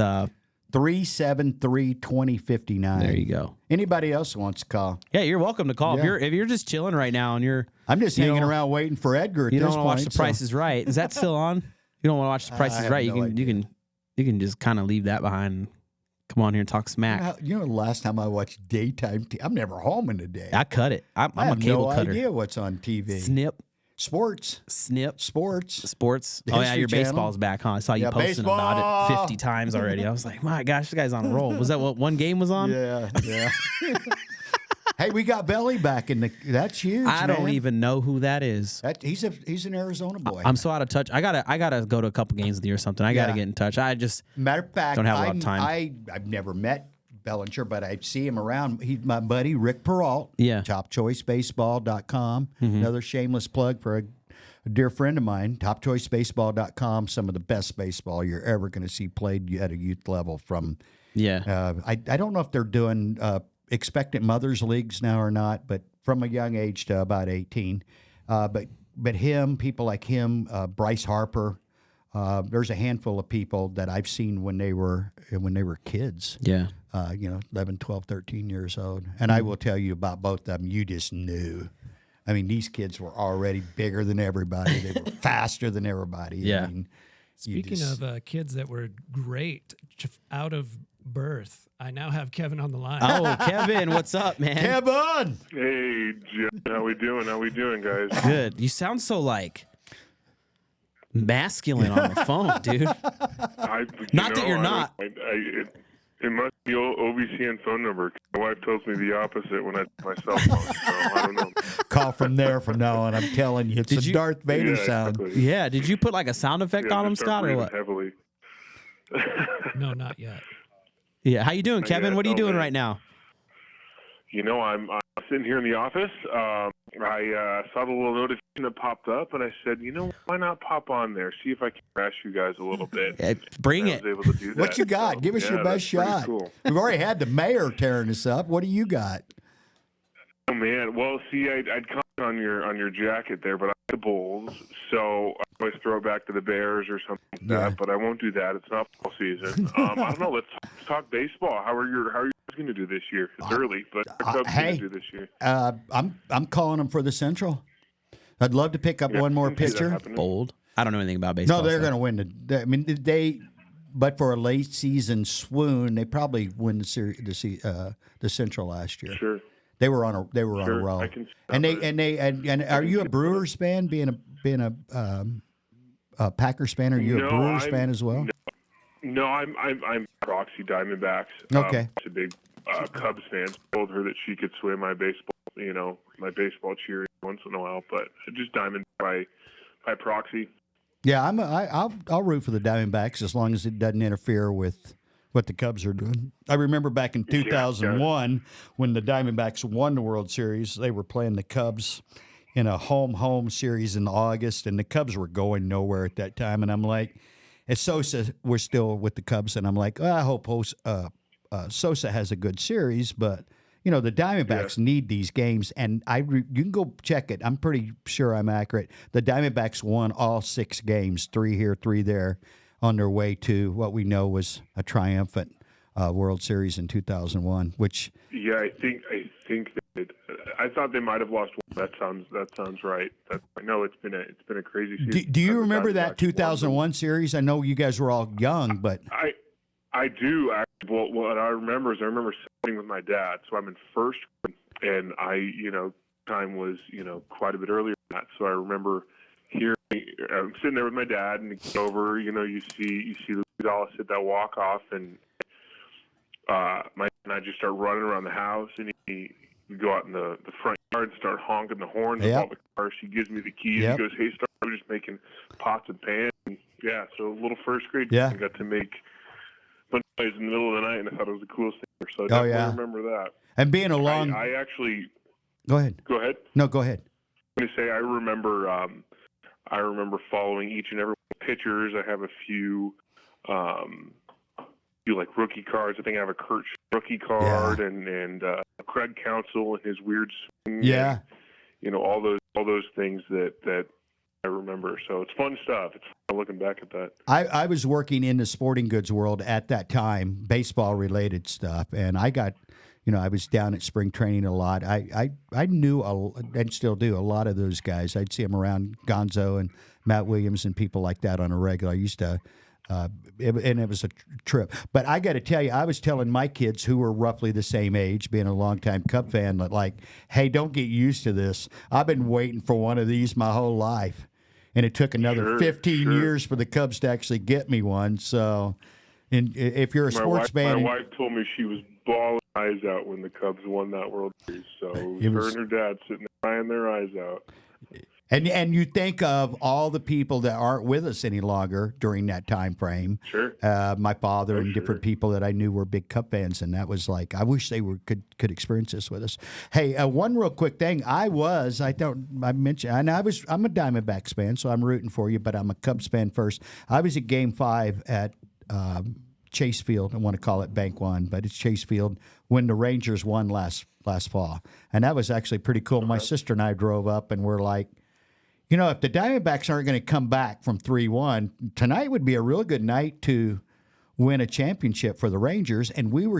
373-2059. There you go. Anybody else wants to call? Yeah, you're welcome to call. Yeah. If you're just chilling right now and I'm just hanging around waiting for Edgar at you this don't want to point. watch The Price is Right. Is that still on? You don't want to watch The Price I is have Right. no idea. You can just kind of leave that behind and come on here and talk smack. You know, the last time I watched daytime I'm never home in the day. I cut it. I'm I a have cable no cutter. idea what's on TV. Snip. Sports. Sports. The Oh yeah, History your Channel. baseball's back, huh? I saw you Yeah, posting baseball. about it 50 times already. I was like, my gosh, this guy's on a roll. Was that what one game was on? Yeah. Hey, we got Belly back in that's huge. I don't man. even know who that is. He's an Arizona boy. I'm so out of touch. I gotta go to a couple games with you or something. I gotta get in touch. I just Matter of fact, don't have a lot of time. I've never met Bellinger, but I see him around. He's my buddy Rick Peralt. Yeah. TopChoiceBaseball.com. Another shameless plug for a dear friend of mine. TopChoiceBaseball.com. Some of the best baseball you're ever going to see played at a youth level. From I don't know if they're doing expectant mothers leagues now or not, but from a young age to about 18. But people like him, Bryce Harper. There's a handful of people that I've seen when they were kids. yeah. 11, 12, 13 years old. And I will tell you about both of them. You just knew. I mean, these kids were already bigger than everybody. They were faster than everybody. Yeah. I mean, Speaking of kids that were great out of birth, I now have Kevin on the line. Oh, Kevin, what's up, man? Kevin! Hey, Jim. How we doing, guys? Good. You sound so masculine on the phone, dude. Not that you're not. It must be OVCN phone number. My wife tells me the opposite when I my cell phone. So I don't know. Call from there from now on. I'm telling you, it's Darth Vader sound. Exactly. Yeah. Did you put a sound effect on him, just start Scott, or breathing what? Heavily. No, not yet. Yeah. How you doing, Kevin? yet. What are you No, doing man. right now? I'm sitting here in the office. I saw the little notification that popped up, and I said, why not pop on there, see if I can crash you guys a little bit. Bring And it. I was able to do that. What you got? So, Give us your best that's pretty shot. Cool. We've already had the mayor tearing us up. What do you got? Oh man, well, see, I'd comment on your jacket there, but I like the Bulls, so I always throw it back to the Bears or something like that. But I won't do that. It's not fall season. I don't know. Let's talk baseball. How are you guys going to do this year? It's early, but how are you going to do this year? I'm calling them for the Central. I'd love to pick up one more pitcher. Bold. I don't know anything about baseball. No, they're going to win. But for a late season swoon, they probably win the Central last year. Sure. They were on a roll. And are you a Brewers fan? Being a Packers fan, are you a Brewers fan as well? No, I'm Roxy Diamondbacks. Okay. I'm a big Cubs fan. Told her that she could swim my baseball cheer once in a while, but just Diamond by proxy. Yeah, I'll root for the Diamondbacks as long as it doesn't interfere with what the Cubs are doing. I remember back in 2001 when the Diamondbacks won the World Series, they were playing the Cubs in a home series in August, and the Cubs were going nowhere at that time. And I'm like, and Sosa, we're still with the Cubs, and I'm like, I hope Sosa has a good series, but the Diamondbacks need these games, and you can go check it. I'm pretty sure I'm accurate. The Diamondbacks won all 6 games, 3 here, 3 there, on their way to what we know was a triumphant World Series in 2001. Which I think I thought they might have lost one. That sounds right. I know it's been a crazy season. Do you remember that 2001 series? I know you guys were all young, but I do. Well, what I remember is sitting with my dad. So I'm in first grade, and time was quite a bit earlier than that. So I remember I'm sitting there with my dad, and it's over. You see Luis Gonzalez hit that walk off, and my dad and I just start running around the house, and we go out in the front yard and start honking the horns of all the cars. He gives me the keys. He goes, "Hey, start just making pots and pans." And so a little first grade kid got to make bunch of noise in the middle of the night, and I thought it was the coolest thing. So I definitely remember that. And being along, I actually go ahead. Go ahead. No, go ahead. I'm going to say I remember following each and every one of the pitchers. I have a few like rookie cards. I think I have a Kurt rookie card and Craig Counsell and his weird swing. Yeah. And, all those things that I remember. So it's fun stuff. It's fun looking back at that. I was working in the sporting goods world at that time, baseball related stuff, and I got, I was down at spring training a lot. I knew and still do a lot of those guys. I'd see them around Gonzo and Matt Williams and people like that on a regular. I used to, and it was a trip. But I got to tell you, I was telling my kids who were roughly the same age, being a longtime Cub fan, that like, hey, don't get used to this. I've been waiting for one of these my whole life. And it took another 15 years for the Cubs to actually get me one. So, if you're a sports fan, my wife told me she was bawling her eyes out when the Cubs won that World Series. So her and her dad sitting there crying their eyes out. And you think of all the people that aren't with us any longer during that time frame. Sure. My father and different people that I knew were big Cub fans, and that was like, I wish they could experience this with us. Hey, one real quick thing. I'm a Diamondbacks fan, so I'm rooting for you, but I'm a Cubs fan first. I was at Game 5 at Chase Field. I want to call it Bank One, but it's Chase Field when the Rangers won last fall, and that was actually pretty cool. My sister and I drove up, and we're like, if the Diamondbacks aren't going to come back from 3-1, tonight would be a real good night to win a championship for the Rangers. And we were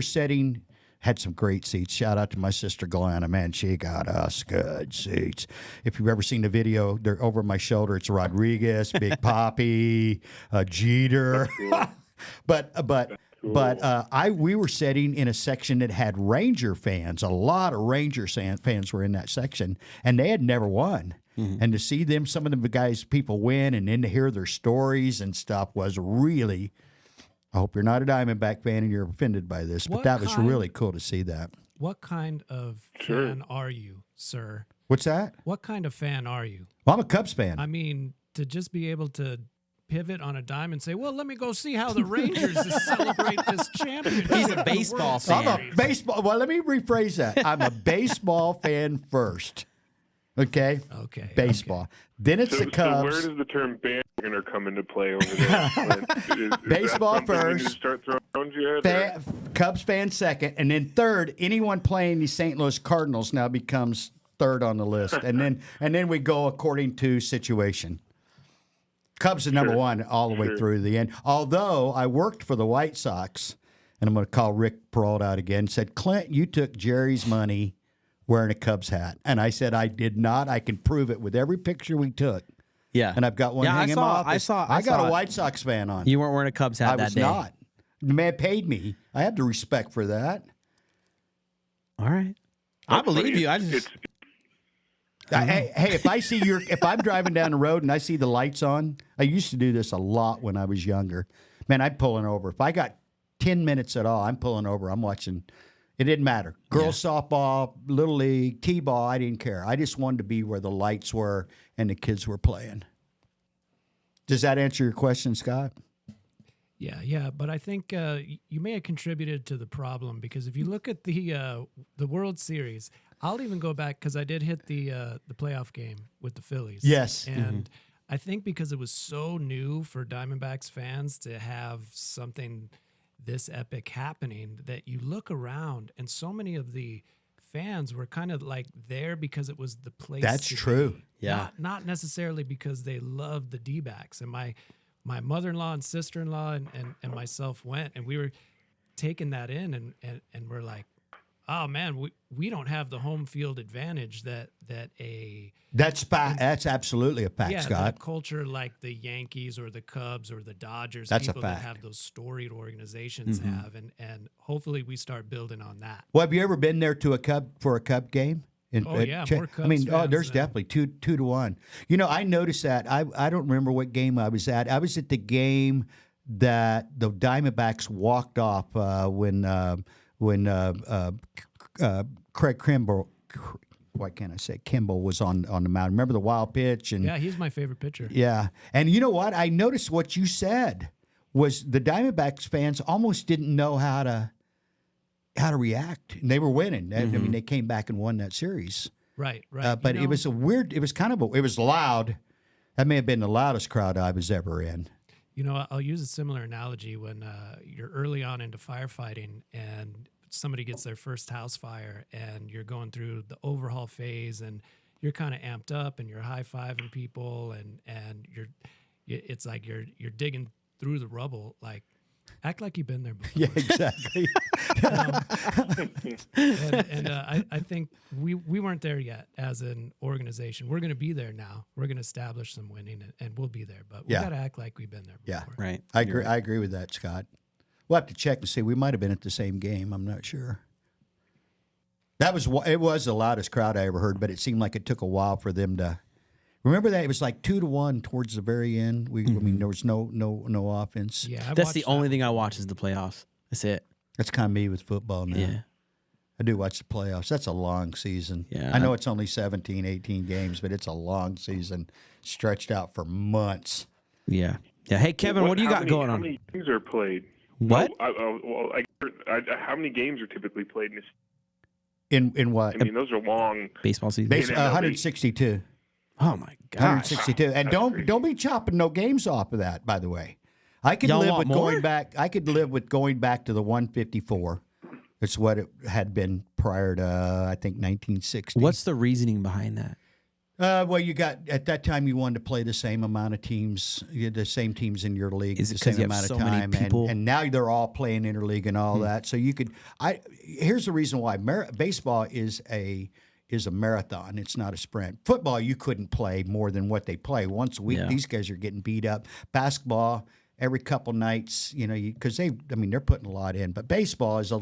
had some great seats. Shout out to my sister, Glenna. Man, she got us good seats. If you've ever seen the video, they're over my shoulder. It's Rodriguez, Big Papi, Jeter. We were sitting in a section that had Ranger fans. A lot of Ranger fans were in that section, and they had never won. Mm-hmm. And to see some of the people win, and then to hear their stories and stuff was really. I hope you're not a Diamondback fan and you're offended by this, but that was really cool to see that. What kind of fan are you, sir? What's that? What kind of fan are you? Well, I'm a Cubs fan. I mean, to just be able to pivot on a dime and say, well, let me go see how the Rangers celebrate this championship. He's a baseball fan. Well, let me rephrase that. I'm a baseball fan first. Okay. Okay. Baseball. Then it's the So Cubs. where does the term bandwagoner come into play over there? Is Baseball that something we need to first. start throwing around your head, or- Cubs fan second, and then third. Anyone playing the St. Louis Cardinals now becomes third on the list, and then we go according to situation. Cubs are number one all the way through the end. Although I worked for the White Sox, and I'm going to call Rick Peralta out again. Said, Clint, you took Jerry's money wearing a Cubs hat, and I said I did not. I can prove it with every picture we took. Yeah. And I've got one hanging in my office. I got a White Sox fan on. You weren't wearing a Cubs hat that day. I was not. The man paid me. I have the respect for that. All right. I believe you. Hey, if I'm driving down the road and I see the lights on, I used to do this a lot when I was younger. Man, I'd pull over. If I got 10 minutes at all, I'm pulling over. I'm watching. It didn't matter. Girls softball, little league, t-ball. I didn't care. I just wanted to be where the lights were and the kids were playing. Does that answer your question, Scott? Yeah, but I think you may have contributed to the problem because if you look at the World Series, I'll even go back because I did hit the playoff game with the Phillies. Yes, and I think because it was so new for Diamondbacks fans to have something this epic happening, that you look around and so many of the fans were kind of like there because it was the place. That's to true. be. Yeah, not necessarily because they loved the D-backs. And my mother-in-law and sister-in-law and myself went, and we were taking that in, and we're like, oh man, we don't have the home field advantage that that's absolutely a fact, yeah, Scott. that a culture like the Yankees or the Cubs or the Dodgers, That's people a fact. that have those storied organizations have, and hopefully we start building on that. Well, have you ever been there to a Cub game? More Cubs I mean, fans there's than- definitely two to one. You know, I noticed that. I don't remember what game I was at. I was at the game that the Diamondbacks walked off when Craig Kimbrell. Why can't I say Kimball was on the mound? Remember the wild pitch? And Yeah, he's my favorite pitcher. yeah, and you know what? I noticed what you said was the Diamondbacks fans almost didn't know how to react. And they were winning. I mean, they came back and won that series. Right. But it was it was loud. That may have been the loudest crowd I was ever in. You know, I'll use a similar analogy when you're early on into firefighting and somebody gets their first house fire and you're going through the overhaul phase and you're kind of amped up and you're high-fiving people and it's like you're digging through the rubble. Like, act like you've been there before. Yeah, exactly. I think we weren't there yet as an organization. We're going to be there now. We're going to establish some winning, and we'll be there. But we got to act like we've been there before. Yeah, right. I agree. I agree with that, Scott. We'll have to check and see. We might have been at the same game. I'm not sure. It was the loudest crowd I ever heard, but it seemed like it took a while for them to. Remember that it was like 2-1 towards the very end. I mean, there was no offense. Yeah, That's the only thing I watch is the playoffs. That's it. That's kind of me with football now. Yeah. I do watch the playoffs. That's a long season. Yeah. I know it's only 17, 18 games, but it's a long season stretched out for months. Yeah. Yeah. Hey, Kevin, what do you got going How on? many games are played? What? How many games are typically played in this? In what? I mean, those are long. Baseball season. Base- 162. Oh my gosh. 162. And don't be chopping no games off of that, by the way. I could Y'all live want with more? going back. I could live with going back to the 154. It's what it had been prior to I think 1960. What's the reasoning behind that? Well, you got at that time you wanted to play the same amount of teams, you had the same teams in your league, Is it the 'cause same you have amount so of many time, people? and now they're all playing interleague and all that. So you could. Here's the reason why baseball is a marathon. It's not a sprint. Football you couldn't play more than what they play once a week. Yeah. These guys are getting beat up. Basketball every couple nights, because they're putting a lot in. But baseball is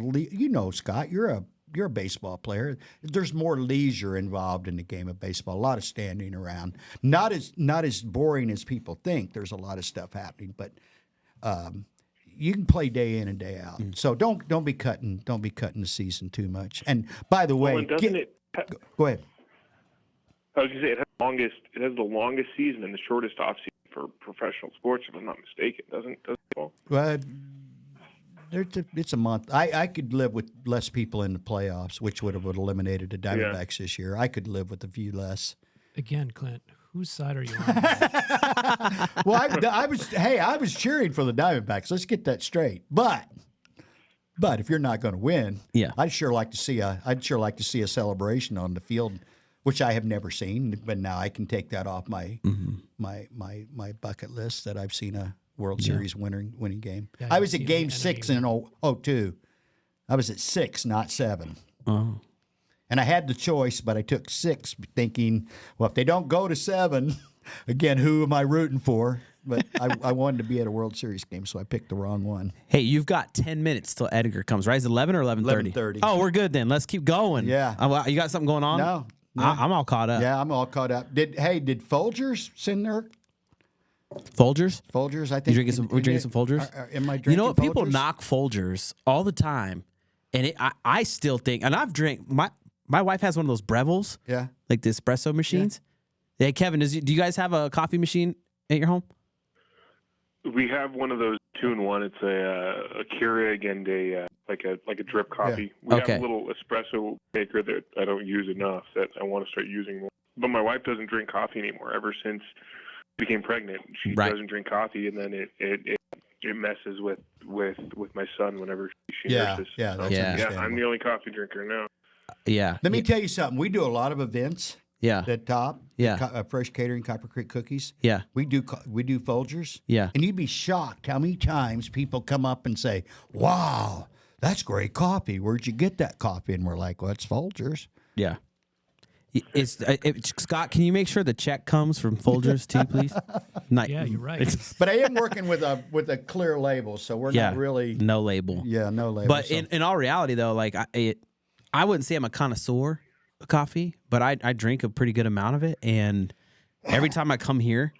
Scott, you're a baseball player. There's more leisure involved in the game of baseball. A lot of standing around. Not as boring as people think. There's a lot of stuff happening, but you can play day in and day out. So don't be cutting the season too much. And by the way, Well, doesn't it? go ahead. I was going to say it has the longest season and the shortest off season for professional sports, if I'm not mistaken. Doesn't it? Well, it's a month. I could live with less people in the playoffs, which would have eliminated the Diamondbacks this year. I could live with a few less. Again, Clint, whose side are you on? Well, I was cheering for the Diamondbacks. Let's get that straight. But if you're not going to win, Yeah. I'd sure like to see a celebration on the field, which I have never seen. But now I can take that off my my bucket list that I've seen a World Series winning game. Yeah, I was at you've Game seen 6 the in 02. I was at 6, not 7. Oh. And I had the choice, but I took 6, thinking, well, if they don't go to 7, again, who am I rooting for? But I wanted to be at a World Series game, so I picked the wrong one. Hey, you've got 10 minutes till Edgar comes, right? Is it 11 or 11:30? 11:30. Oh, we're good then. Let's keep going. Yeah. You got something going on? No. I'm all caught up. Yeah, I'm all caught up. Did Folgers send their Folgers? Folgers? I think We drinking some Folgers? Am I drinking? You know what? People Folgers? knock Folgers all the time, and I still think, and I've drank. My wife has one of those Breville's, Yeah. like the espresso machines. Hey, Kevin, do you guys have a coffee machine at your home? We have one of those 2-in-1. It's a Keurig and a drip coffee. We Okay. have a little espresso maker that I don't use enough that I want to start using more. But my wife doesn't drink coffee anymore. Ever since she became pregnant, she Right. doesn't drink coffee, and then it messes with my son whenever she Yeah, nurses. yeah, that's Yeah. Yeah, understandable. I'm the only coffee drinker now. Yeah. Let me tell you something. We do a lot of events Yeah. at Top. Yeah. Fresh Catering, Copper Creek Cookies. Yeah. We do Folgers. Yeah. And you'd be shocked how many times people come up and say, "Wow, that's great coffee. Where'd you get that coffee?" And we're like, "Well, it's Folgers." Yeah. Scott, can you make sure the check comes from Folgers too, please? Yeah, you're right. But I am working with a clear label, so we're Yeah. not really. No label. Yeah, no label. But so. in all reality, though, like I wouldn't say I'm a connoisseur of coffee, but I drink a pretty good amount of it. And every time I come here,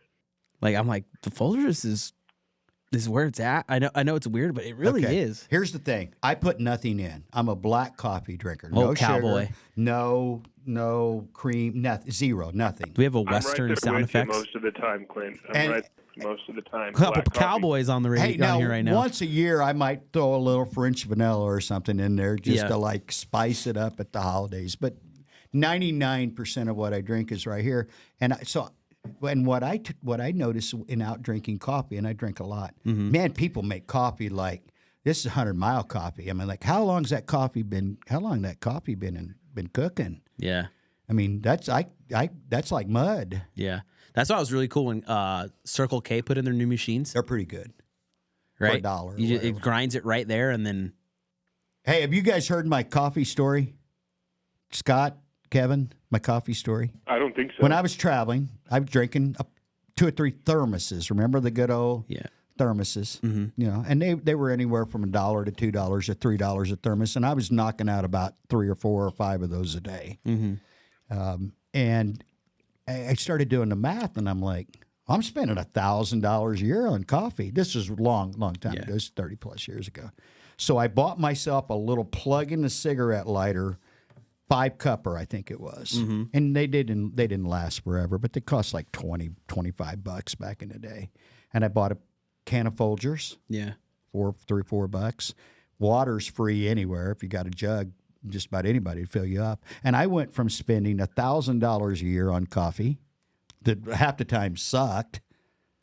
like I'm like, the Folgers is where it's at. I know it's weird, but it really Okay. is. Here's the thing: I put nothing in. I'm a black coffee drinker. Oh, No cowboy. sugar, no cream, nothing, zero, nothing. Do we have a I'm Western right there sound with you effects? most of the time, Clint. I'm And- right most of the time. Couple Black coffee. cowboys on the radio Hey, now, on here right now. once a year, I might throw a little French vanilla or something in there just Yeah. to like spice it up at the holidays. But 99% of what I drink is right here. And what I notice in out drinking coffee, and I drink a lot, Mm-hmm. man, people make coffee like this is 100-mile coffee. I mean, like how long that coffee been cooking? Yeah. I mean, that's like mud. Yeah. That's why it was really cool when Circle K put in their new machines. They're pretty good. Right. $1 or It whatever. grinds it right there, and then Hey, have you guys heard my coffee story? Scott, Kevin, my coffee story? I don't think so. When I was traveling, I was drinking 2 or 3 thermoses. Remember the good old yeah. thermoses? You know, and they were anywhere from $1 to $2 or $3 a thermos, and I was knocking out about 3 or 4 or 5 of those a day. And I started doing the math, and I'm like, I'm spending $1,000 a year on coffee. This was a long time ago. It was 30 plus years ago. So I bought myself a little plug-in the cigarette lighter, 5-cupper, I think it was. And they didn't last forever, but they cost like $25 back in the day. And I bought a can of Folgers, Yeah. $4. Water's free anywhere. If you got a jug, just about anybody would fill you up. And I went from spending $1,000 a year on coffee that half the time sucked,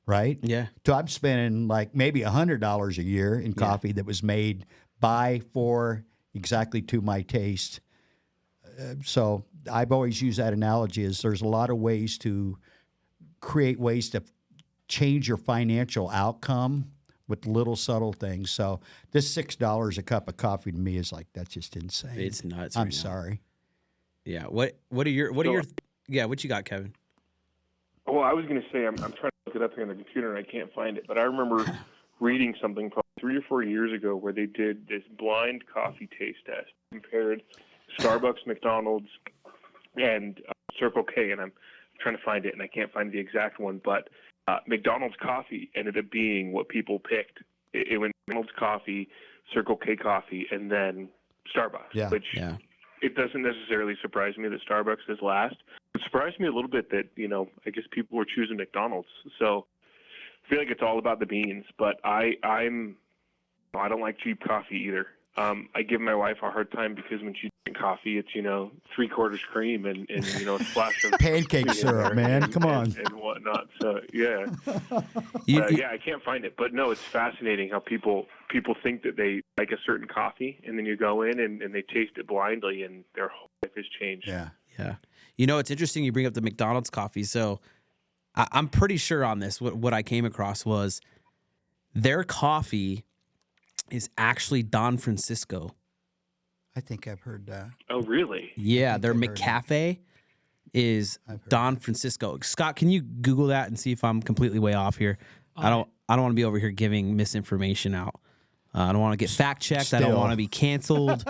right? Yeah. So I'm spending like maybe $100 a year in coffee that was made by, for, exactly to my taste. So I've always used that analogy as there's a lot of ways to create ways to change your financial outcome with little subtle things. So this $6 a cup of coffee to me is like, that's just insane. It's nuts. I'm right now. sorry. Yeah. What are your what you got, Kevin? Well, I was going to say I'm trying to look it up here on the computer and I can't find it, but I remember reading something probably 3 or 4 years ago where they did this blind coffee taste test, compared Starbucks, McDonald's, and Circle K, and I'm trying to find it and I can't find the exact one, but McDonald's coffee ended up being what people picked. It went McDonald's coffee, Circle K coffee, and then Starbucks, Yeah. which Yeah. it doesn't necessarily surprise me that Starbucks is last. It surprised me a little bit that, I guess people were choosing McDonald's. So I feel like it's all about the beans, but I don't like cheap coffee either. I give my wife a hard time because when she drinks coffee, it's 3/4 cream and a splash of Pancake syrup, man. Come on. and whatnot. So yeah, You- yeah, I can't find it, but no, it's fascinating how people think that they like a certain coffee, and then you go in and they taste it blindly, and their whole life has changed. Yeah. Yeah. It's interesting you bring up the McDonald's coffee. So I'm pretty sure on this, what I came across was their coffee is actually Don Francisco. I think I've heard that. Oh, really? Yeah, their I've heard McCafe is I've heard Don Francisco. Scott, can you Google that and see if I'm completely way off here? I don't want to be over here giving misinformation out. I don't want to get fact checked. I don't Still. want to be canceled.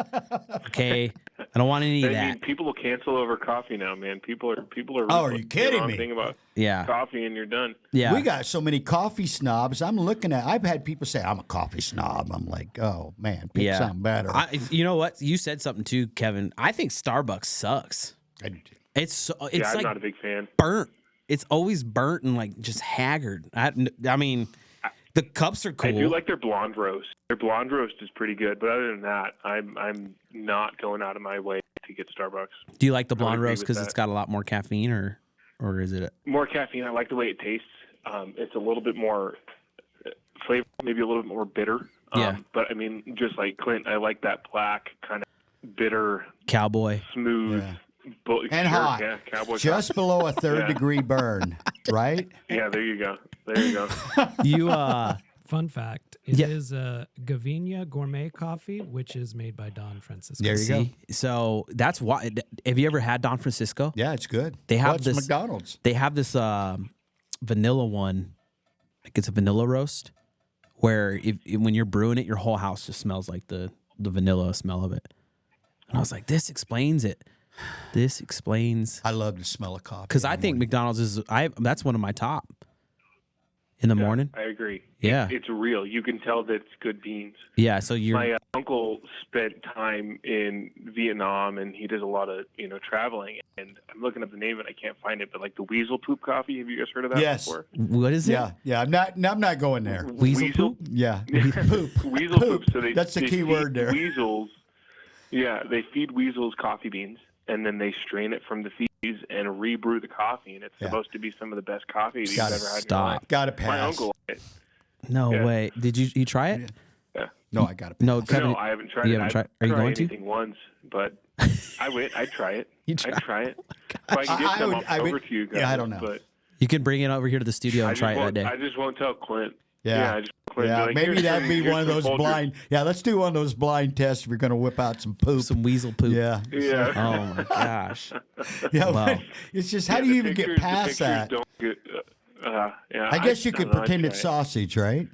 Okay, I don't want any of I that. mean, people will cancel over coffee now, man. People are. Oh, are you say the kidding wrong me? thing about Yeah, coffee, and you're done. yeah. We got so many coffee snobs. I've had people say I'm a coffee snob. I'm like, oh man, pick something better. You know what? You said something too, Kevin. I think Starbucks sucks. I do too. It's Yeah, I'm like not a big fan. burnt. It's always burnt and like just haggard. I mean, the cups are cool. I do like their blonde roast. Their blonde roast is pretty good, but other than that, I'm not going out of my way to get Starbucks. Do you like the I would blonde agree roast with because that. it's got a lot more caffeine, or is it? More caffeine. I like the way it tastes. It's a little bit more flavor, maybe a little bit more bitter. Yeah. But I mean, just like Clint, I like that black kind of bitter, Cowboy. smooth, Yeah. sure, And hot. Yeah, cowboy. Just below a third Yeah. degree burn, right? Yeah, there you go. There you go. You Fun fact: it Yeah. is a Gavinia Gourmet coffee, which is made by Don Francisco. There you go. see? So that's why. Have you ever had Don Francisco? Yeah, it's good. They have Well, it's this- McDonald's. They have this vanilla one. Like it's a vanilla roast, where when you're brewing it, your whole house just smells like the vanilla smell of it. And I was like, this explains it. This explains I love the smell of coffee. because in I the think morning. McDonald's is that's one of my top in the morning. I agree. Yeah. It's real. You can tell that it's good beans. Yeah, so you're My uncle spent time in Vietnam, and he does a lot of traveling. And I'm looking up the name, and I can't find it. But like the weasel poop coffee, have you guys heard of that Yes. before? what is it? Yeah. I'm not going there. Weasel poop? Yeah, poop. Weasel poop. So That's the they key feed word there. Weasels. Yeah, they feed weasels coffee beans, and then they strain it from the feces and rebrew the coffee, and it's Yeah. supposed to be some of the best coffee that you've Gotta ever had in your stop. life. Got to pass. My uncle. No Yeah. way. Did you try it? Yeah. No, I got to pass. No, Kevin. No, I haven't tried you it. haven't I've tried- are you tried going to? anything once, but I'd try it. You I'd try it. If I can get I some, would- I'll I would- over to you guys. yeah, I don't know. But You can bring it over here to the studio I and just try it that won't- day. I just won't tell Clint. Yeah. I just Clint, Yeah, be like, maybe "Here's that'd some- be here's one of some those Folgers." blind. Yeah, let's do one of those blind tests. If we're gonna whip out some poop. Some weasel poop. Yeah, Yeah. Oh my gosh. yeah. Wow. It's just how Yeah, do you the even get pictures- the past pictures that? don't get, yeah, I guess you could don't know, I'd pretend try it's it. sausage, right?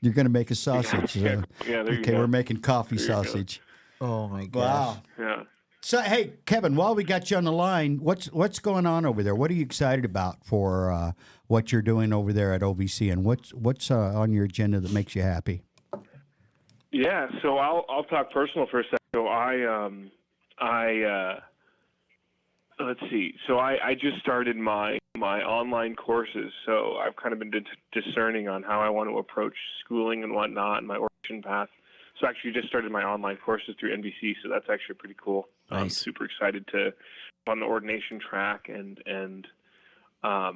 You're gonna make a sausage. Yeah, yeah, there you okay, go. we're making coffee There you go. sausage. Oh my Wow. Yeah. So hey, Kevin, while we got you on the line, what's going on over there? What are you excited about for what you're doing over there at OVC, and what's on your agenda that makes you happy? Yeah, so I'll talk personal for a second. So let's see. So I just started my online courses. So I've kind of been discerning on how I want to approach schooling and whatnot, and my ordination path. So I actually just started my online courses through NBC. So that's actually pretty cool. I'm Nice. super excited to on the ordination track and I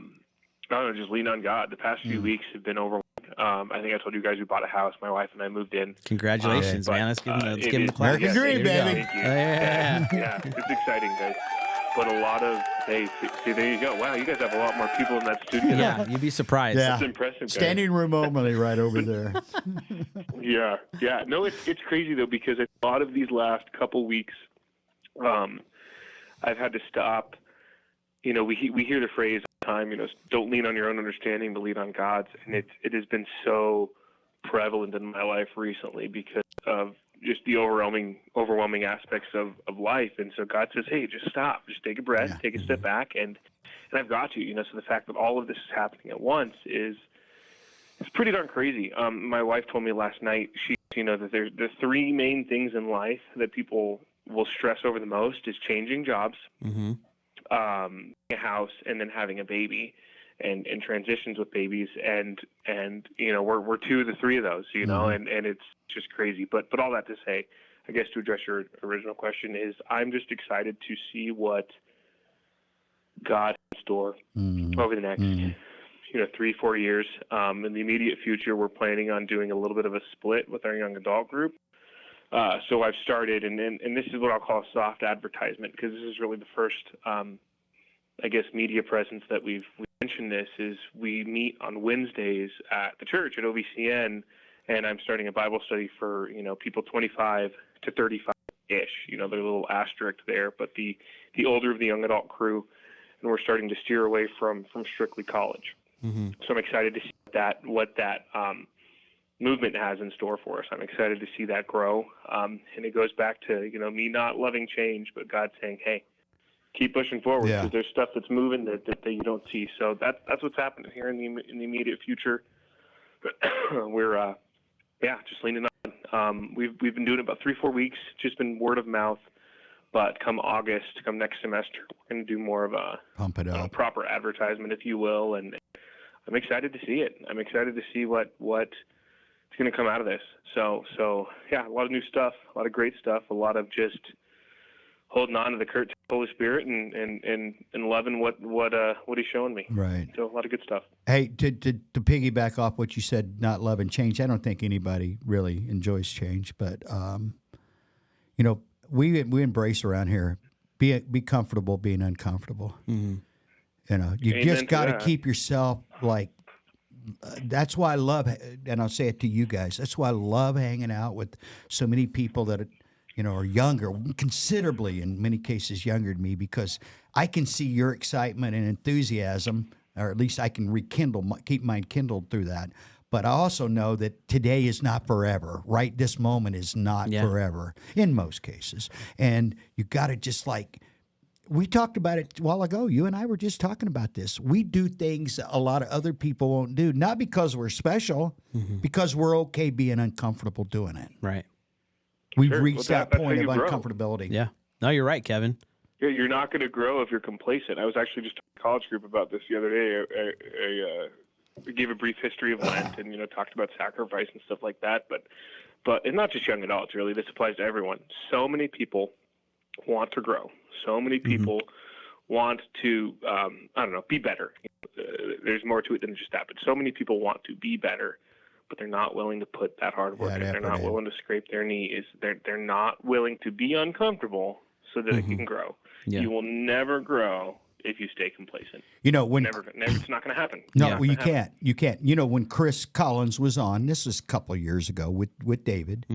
don't know, just lean on God. The past few weeks have been overwhelming. I think I told you guys we bought a house. My wife and I moved in. Congratulations, But, man. Let's give him it the is- clap. American dream, There you go. baby. Thank you. Yeah. Yeah, it's exciting, guys. But a lot of see, there you go. Wow, you guys have a lot more people in that studio. Yeah, you'd be surprised. Yeah. That's impressive, guys. Standing room only, right over there. Yeah. No, it's crazy though, because a lot of these last couple weeks, I've had to stop. You know, we hear the phrase all the time. You know, don't lean on your own understanding, but lean on God's, and it has been so prevalent in my life recently because of just the overwhelming aspects of life. And so God says, hey, just stop, just take a breath, Yeah. take a step back, and I've got you. You know, so the fact that all of this is happening at once it's pretty darn crazy. My wife told me last night, that there's the three main things in life that people will stress over the most is changing jobs, Mm-hmm. a house, and then having a baby, and transitions with babies, and you know we're two of the three of those, you know, and it's just crazy. But all that to say, I guess to address your original question, is I'm just excited to see what God has in store over the next 3-4 years. In the immediate future, we're planning on doing a little bit of a split with our young adult group. So I've started, and this is what I'll call a soft advertisement, because this is really the first, I guess, media presence that we mentioned. This is we meet on Wednesdays at the church at OVCN, and I'm starting a Bible study for people 25 to 35-ish. There's a little asterisk there, but the older of the young adult crew, and we're starting to steer away from strictly college. Mm-hmm. So I'm excited to see what that movement has in store for us. I'm excited to see that grow. And it goes back to, me not loving change, but God saying, hey, keep pushing forward, because there's stuff that's moving that you don't see. So that's what's happening here in the immediate future. We're, just leaning on. We've been doing it about 3-4 weeks, just been word of mouth. But come August, come next semester, we're going to do more of a pump it up, proper advertisement, if you will. And I'm excited to see it. I'm excited to see what's going to come out of this. So yeah, a lot of new stuff, a lot of great stuff, a lot of just holding on to the Kurt Holy Spirit and loving what he's showing me. Right. So a lot of good stuff. Hey, to piggyback off what you said, not loving change. I don't think anybody really enjoys change, but we embrace around here. Be comfortable being uncomfortable. Mm-hmm. You Amen just got to that. keep yourself like. That's why I love, and I'll say it to you guys. That's why I love hanging out with so many people that are younger, considerably in many cases younger than me, because I can see your excitement and enthusiasm, or at least I can keep mine kindled through that. But I also know that today is not forever, right? This moment is not forever in most cases. And you got to just we talked about it a while ago. You and I were just talking about this. We do things a lot of other people won't do, not because we're special, because we're okay being uncomfortable doing it. Right. We've reached that point of uncomfortability. Yeah. No, you're right, Kevin. Yeah, you're not going to grow if you're complacent. I was actually just talking to a college group about this the other day. I gave a brief history of Lent and talked about sacrifice and stuff like that. But it's not just young adults, really. This applies to everyone. So many people want to grow. So many people want to, be better. There's more to it than just that. But so many people want to be better, but they're not willing to put that hard work in. They're not willing to scrape their knees. They're not willing to be uncomfortable so that it can grow. Yeah. You will never grow if you stay complacent. When never, it's not going to happen. No, you can't. You can't. When Chris Collins was on, this was a couple of years ago with David,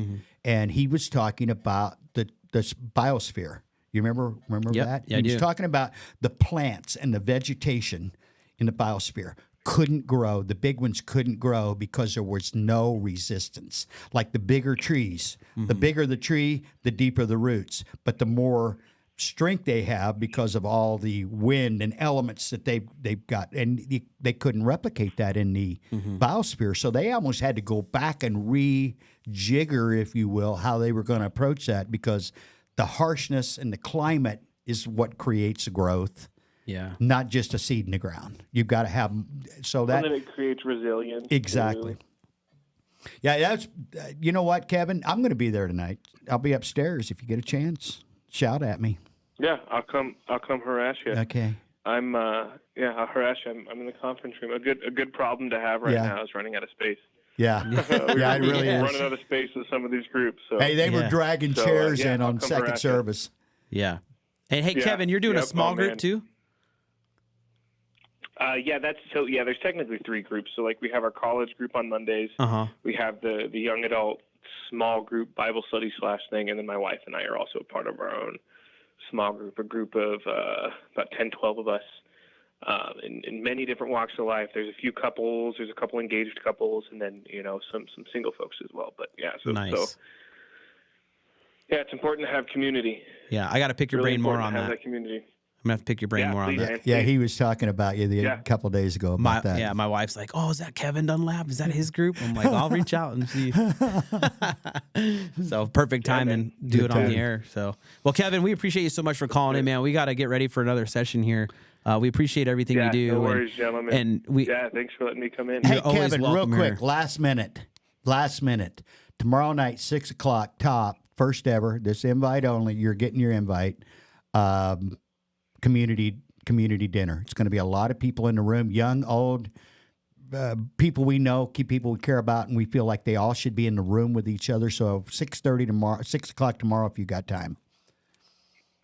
and he was talking about the biosphere. You remember that? Yeah, he was talking about the plants and the vegetation in the biosphere couldn't grow. The big ones couldn't grow because there was no resistance. Like the bigger trees, the bigger the tree, the deeper the roots. But the more strength they have because of all the wind and elements that they've got, and they couldn't replicate that in the biosphere. So they almost had to go back and rejigger, if you will, how they were going to approach that, because the harshness and the climate is what creates the growth. Yeah, not just a seed in the ground. You've got to have so that and then it creates resilience. Exactly. Too. Yeah, that's you know what, Kevin? I'm going to be there tonight. I'll be upstairs if you get a chance. Shout at me. Yeah, I'll come harass you. Okay. I'll harass you. I'm in the conference room. A good problem to have right now is running out of space. Yeah, it really is. Running out of space with some of these groups. So. Hey, they were dragging chairs in on second service. Yeah. And hey, Kevin, you're doing a small group too? There's technically 3 groups. So we have our college group on Mondays. We have the young adult small group Bible study / thing, and then my wife and I are also a part of our own small group, a group of about 10, 12 of us in many different walks of life. There's a few couples, there's a couple engaged couples, and then some single folks as well. But nice. It's important to have community. Yeah, I got to pick your brain more on that. That community. I'm going to have to pick your brain more on that. Yeah, he was talking about you a couple of days ago about that. Yeah, my wife's like, oh, is that Kevin Dunlap? Is that his group? I'm like, I'll reach out and see. So perfect time and do it on the air. So, well, Kevin, we appreciate you so much for calling in, man. We got to get ready for another session here. We appreciate everything you do. No worries, gentlemen. And thanks for letting me come in. Hey, Kevin, real quick, last minute. Tomorrow night, 6:00 top. first ever, this invite only. You're getting your invite. Community dinner. It's going to be a lot of people in the room, young, old, people we know, people we care about, and we feel like they all should be in the room with each other. So 6:30 tomorrow, 6 o'clock tomorrow, if you got time.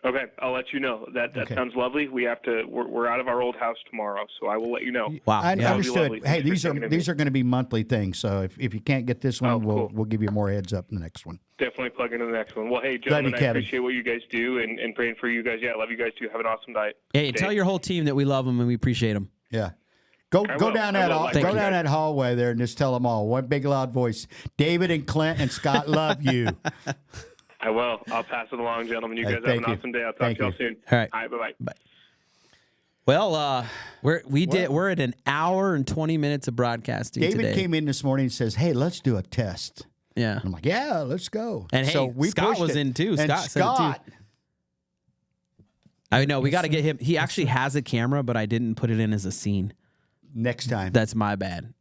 Okay, I'll let you know. That Okay. sounds lovely. We're out of our old house tomorrow, so I will let you know. Wow. I Yeah. understood. Hey, Thanks for thinking of these me. are going to be monthly things. So if you can't get this one, cool. we'll give you more heads up in the next one. Definitely plug into the next one. Well, hey, gentlemen, I Kevin. appreciate what you guys do and praying for you guys. Yeah, I love you guys too. Have an awesome night. Hey, tell your whole team that we love them and we appreciate them. Yeah. Go will. down I that will. Thank go you. down that hallway there and just tell them all one big loud voice. David and Clint and Scott love you. I will. I'll pass it along, gentlemen. You Hey, guys have thank an you. awesome day. I'll talk Thank to y'all you. soon. All right. Bye-bye. Well, we're at an hour and 20 minutes of broadcasting David today. came in this morning and says, "Hey, let's do a test." Yeah. I'm like, "Yeah, let's go." And so hey, we Scott pushed was it. in too. And Scott said it too. I know we got to get him. He actually has a camera, but I didn't put it in as a scene. Next time. That's my bad.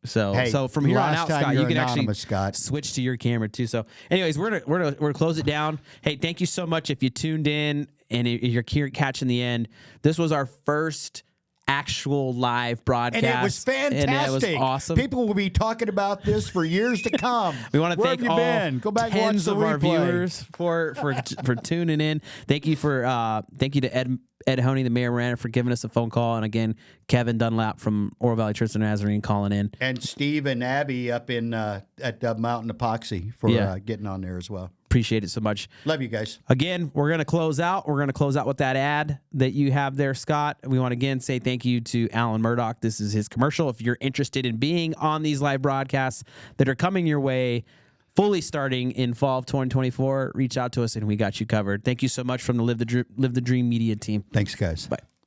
So Hey, so from here on last out, time Scott, you're you can actually anonymous, Scott. switch to your camera too. So, anyways, we're gonna close it down. Hey, thank you so much if you tuned in and if you're catching the end. This was our first actual live broadcast, And it was fantastic. And it was awesome. People will be talking about this for years to come. We want to Where thank have you all been? Go back and watch tens the of our replay. viewers for tuning in. Thank you to Ed Honea, the mayor of Marana, for giving us a phone call, and again, Kevin Dunlap from Oro Valley Church of the Nazarene calling in. And Steve and Abby up in at Mountain Epoxy for getting on there as well. Appreciate it so much. Love you guys. Again, we're going to close out. We're going to close out with that ad that you have there, Scott. We want to again say thank you to Alan Murdoch. This is his commercial. If you're interested in being on these live broadcasts that are coming your way, fully starting in fall of 2024, reach out to us and we got you covered. Thank you so much from the Live the Dream Media team. Thanks, guys. Bye.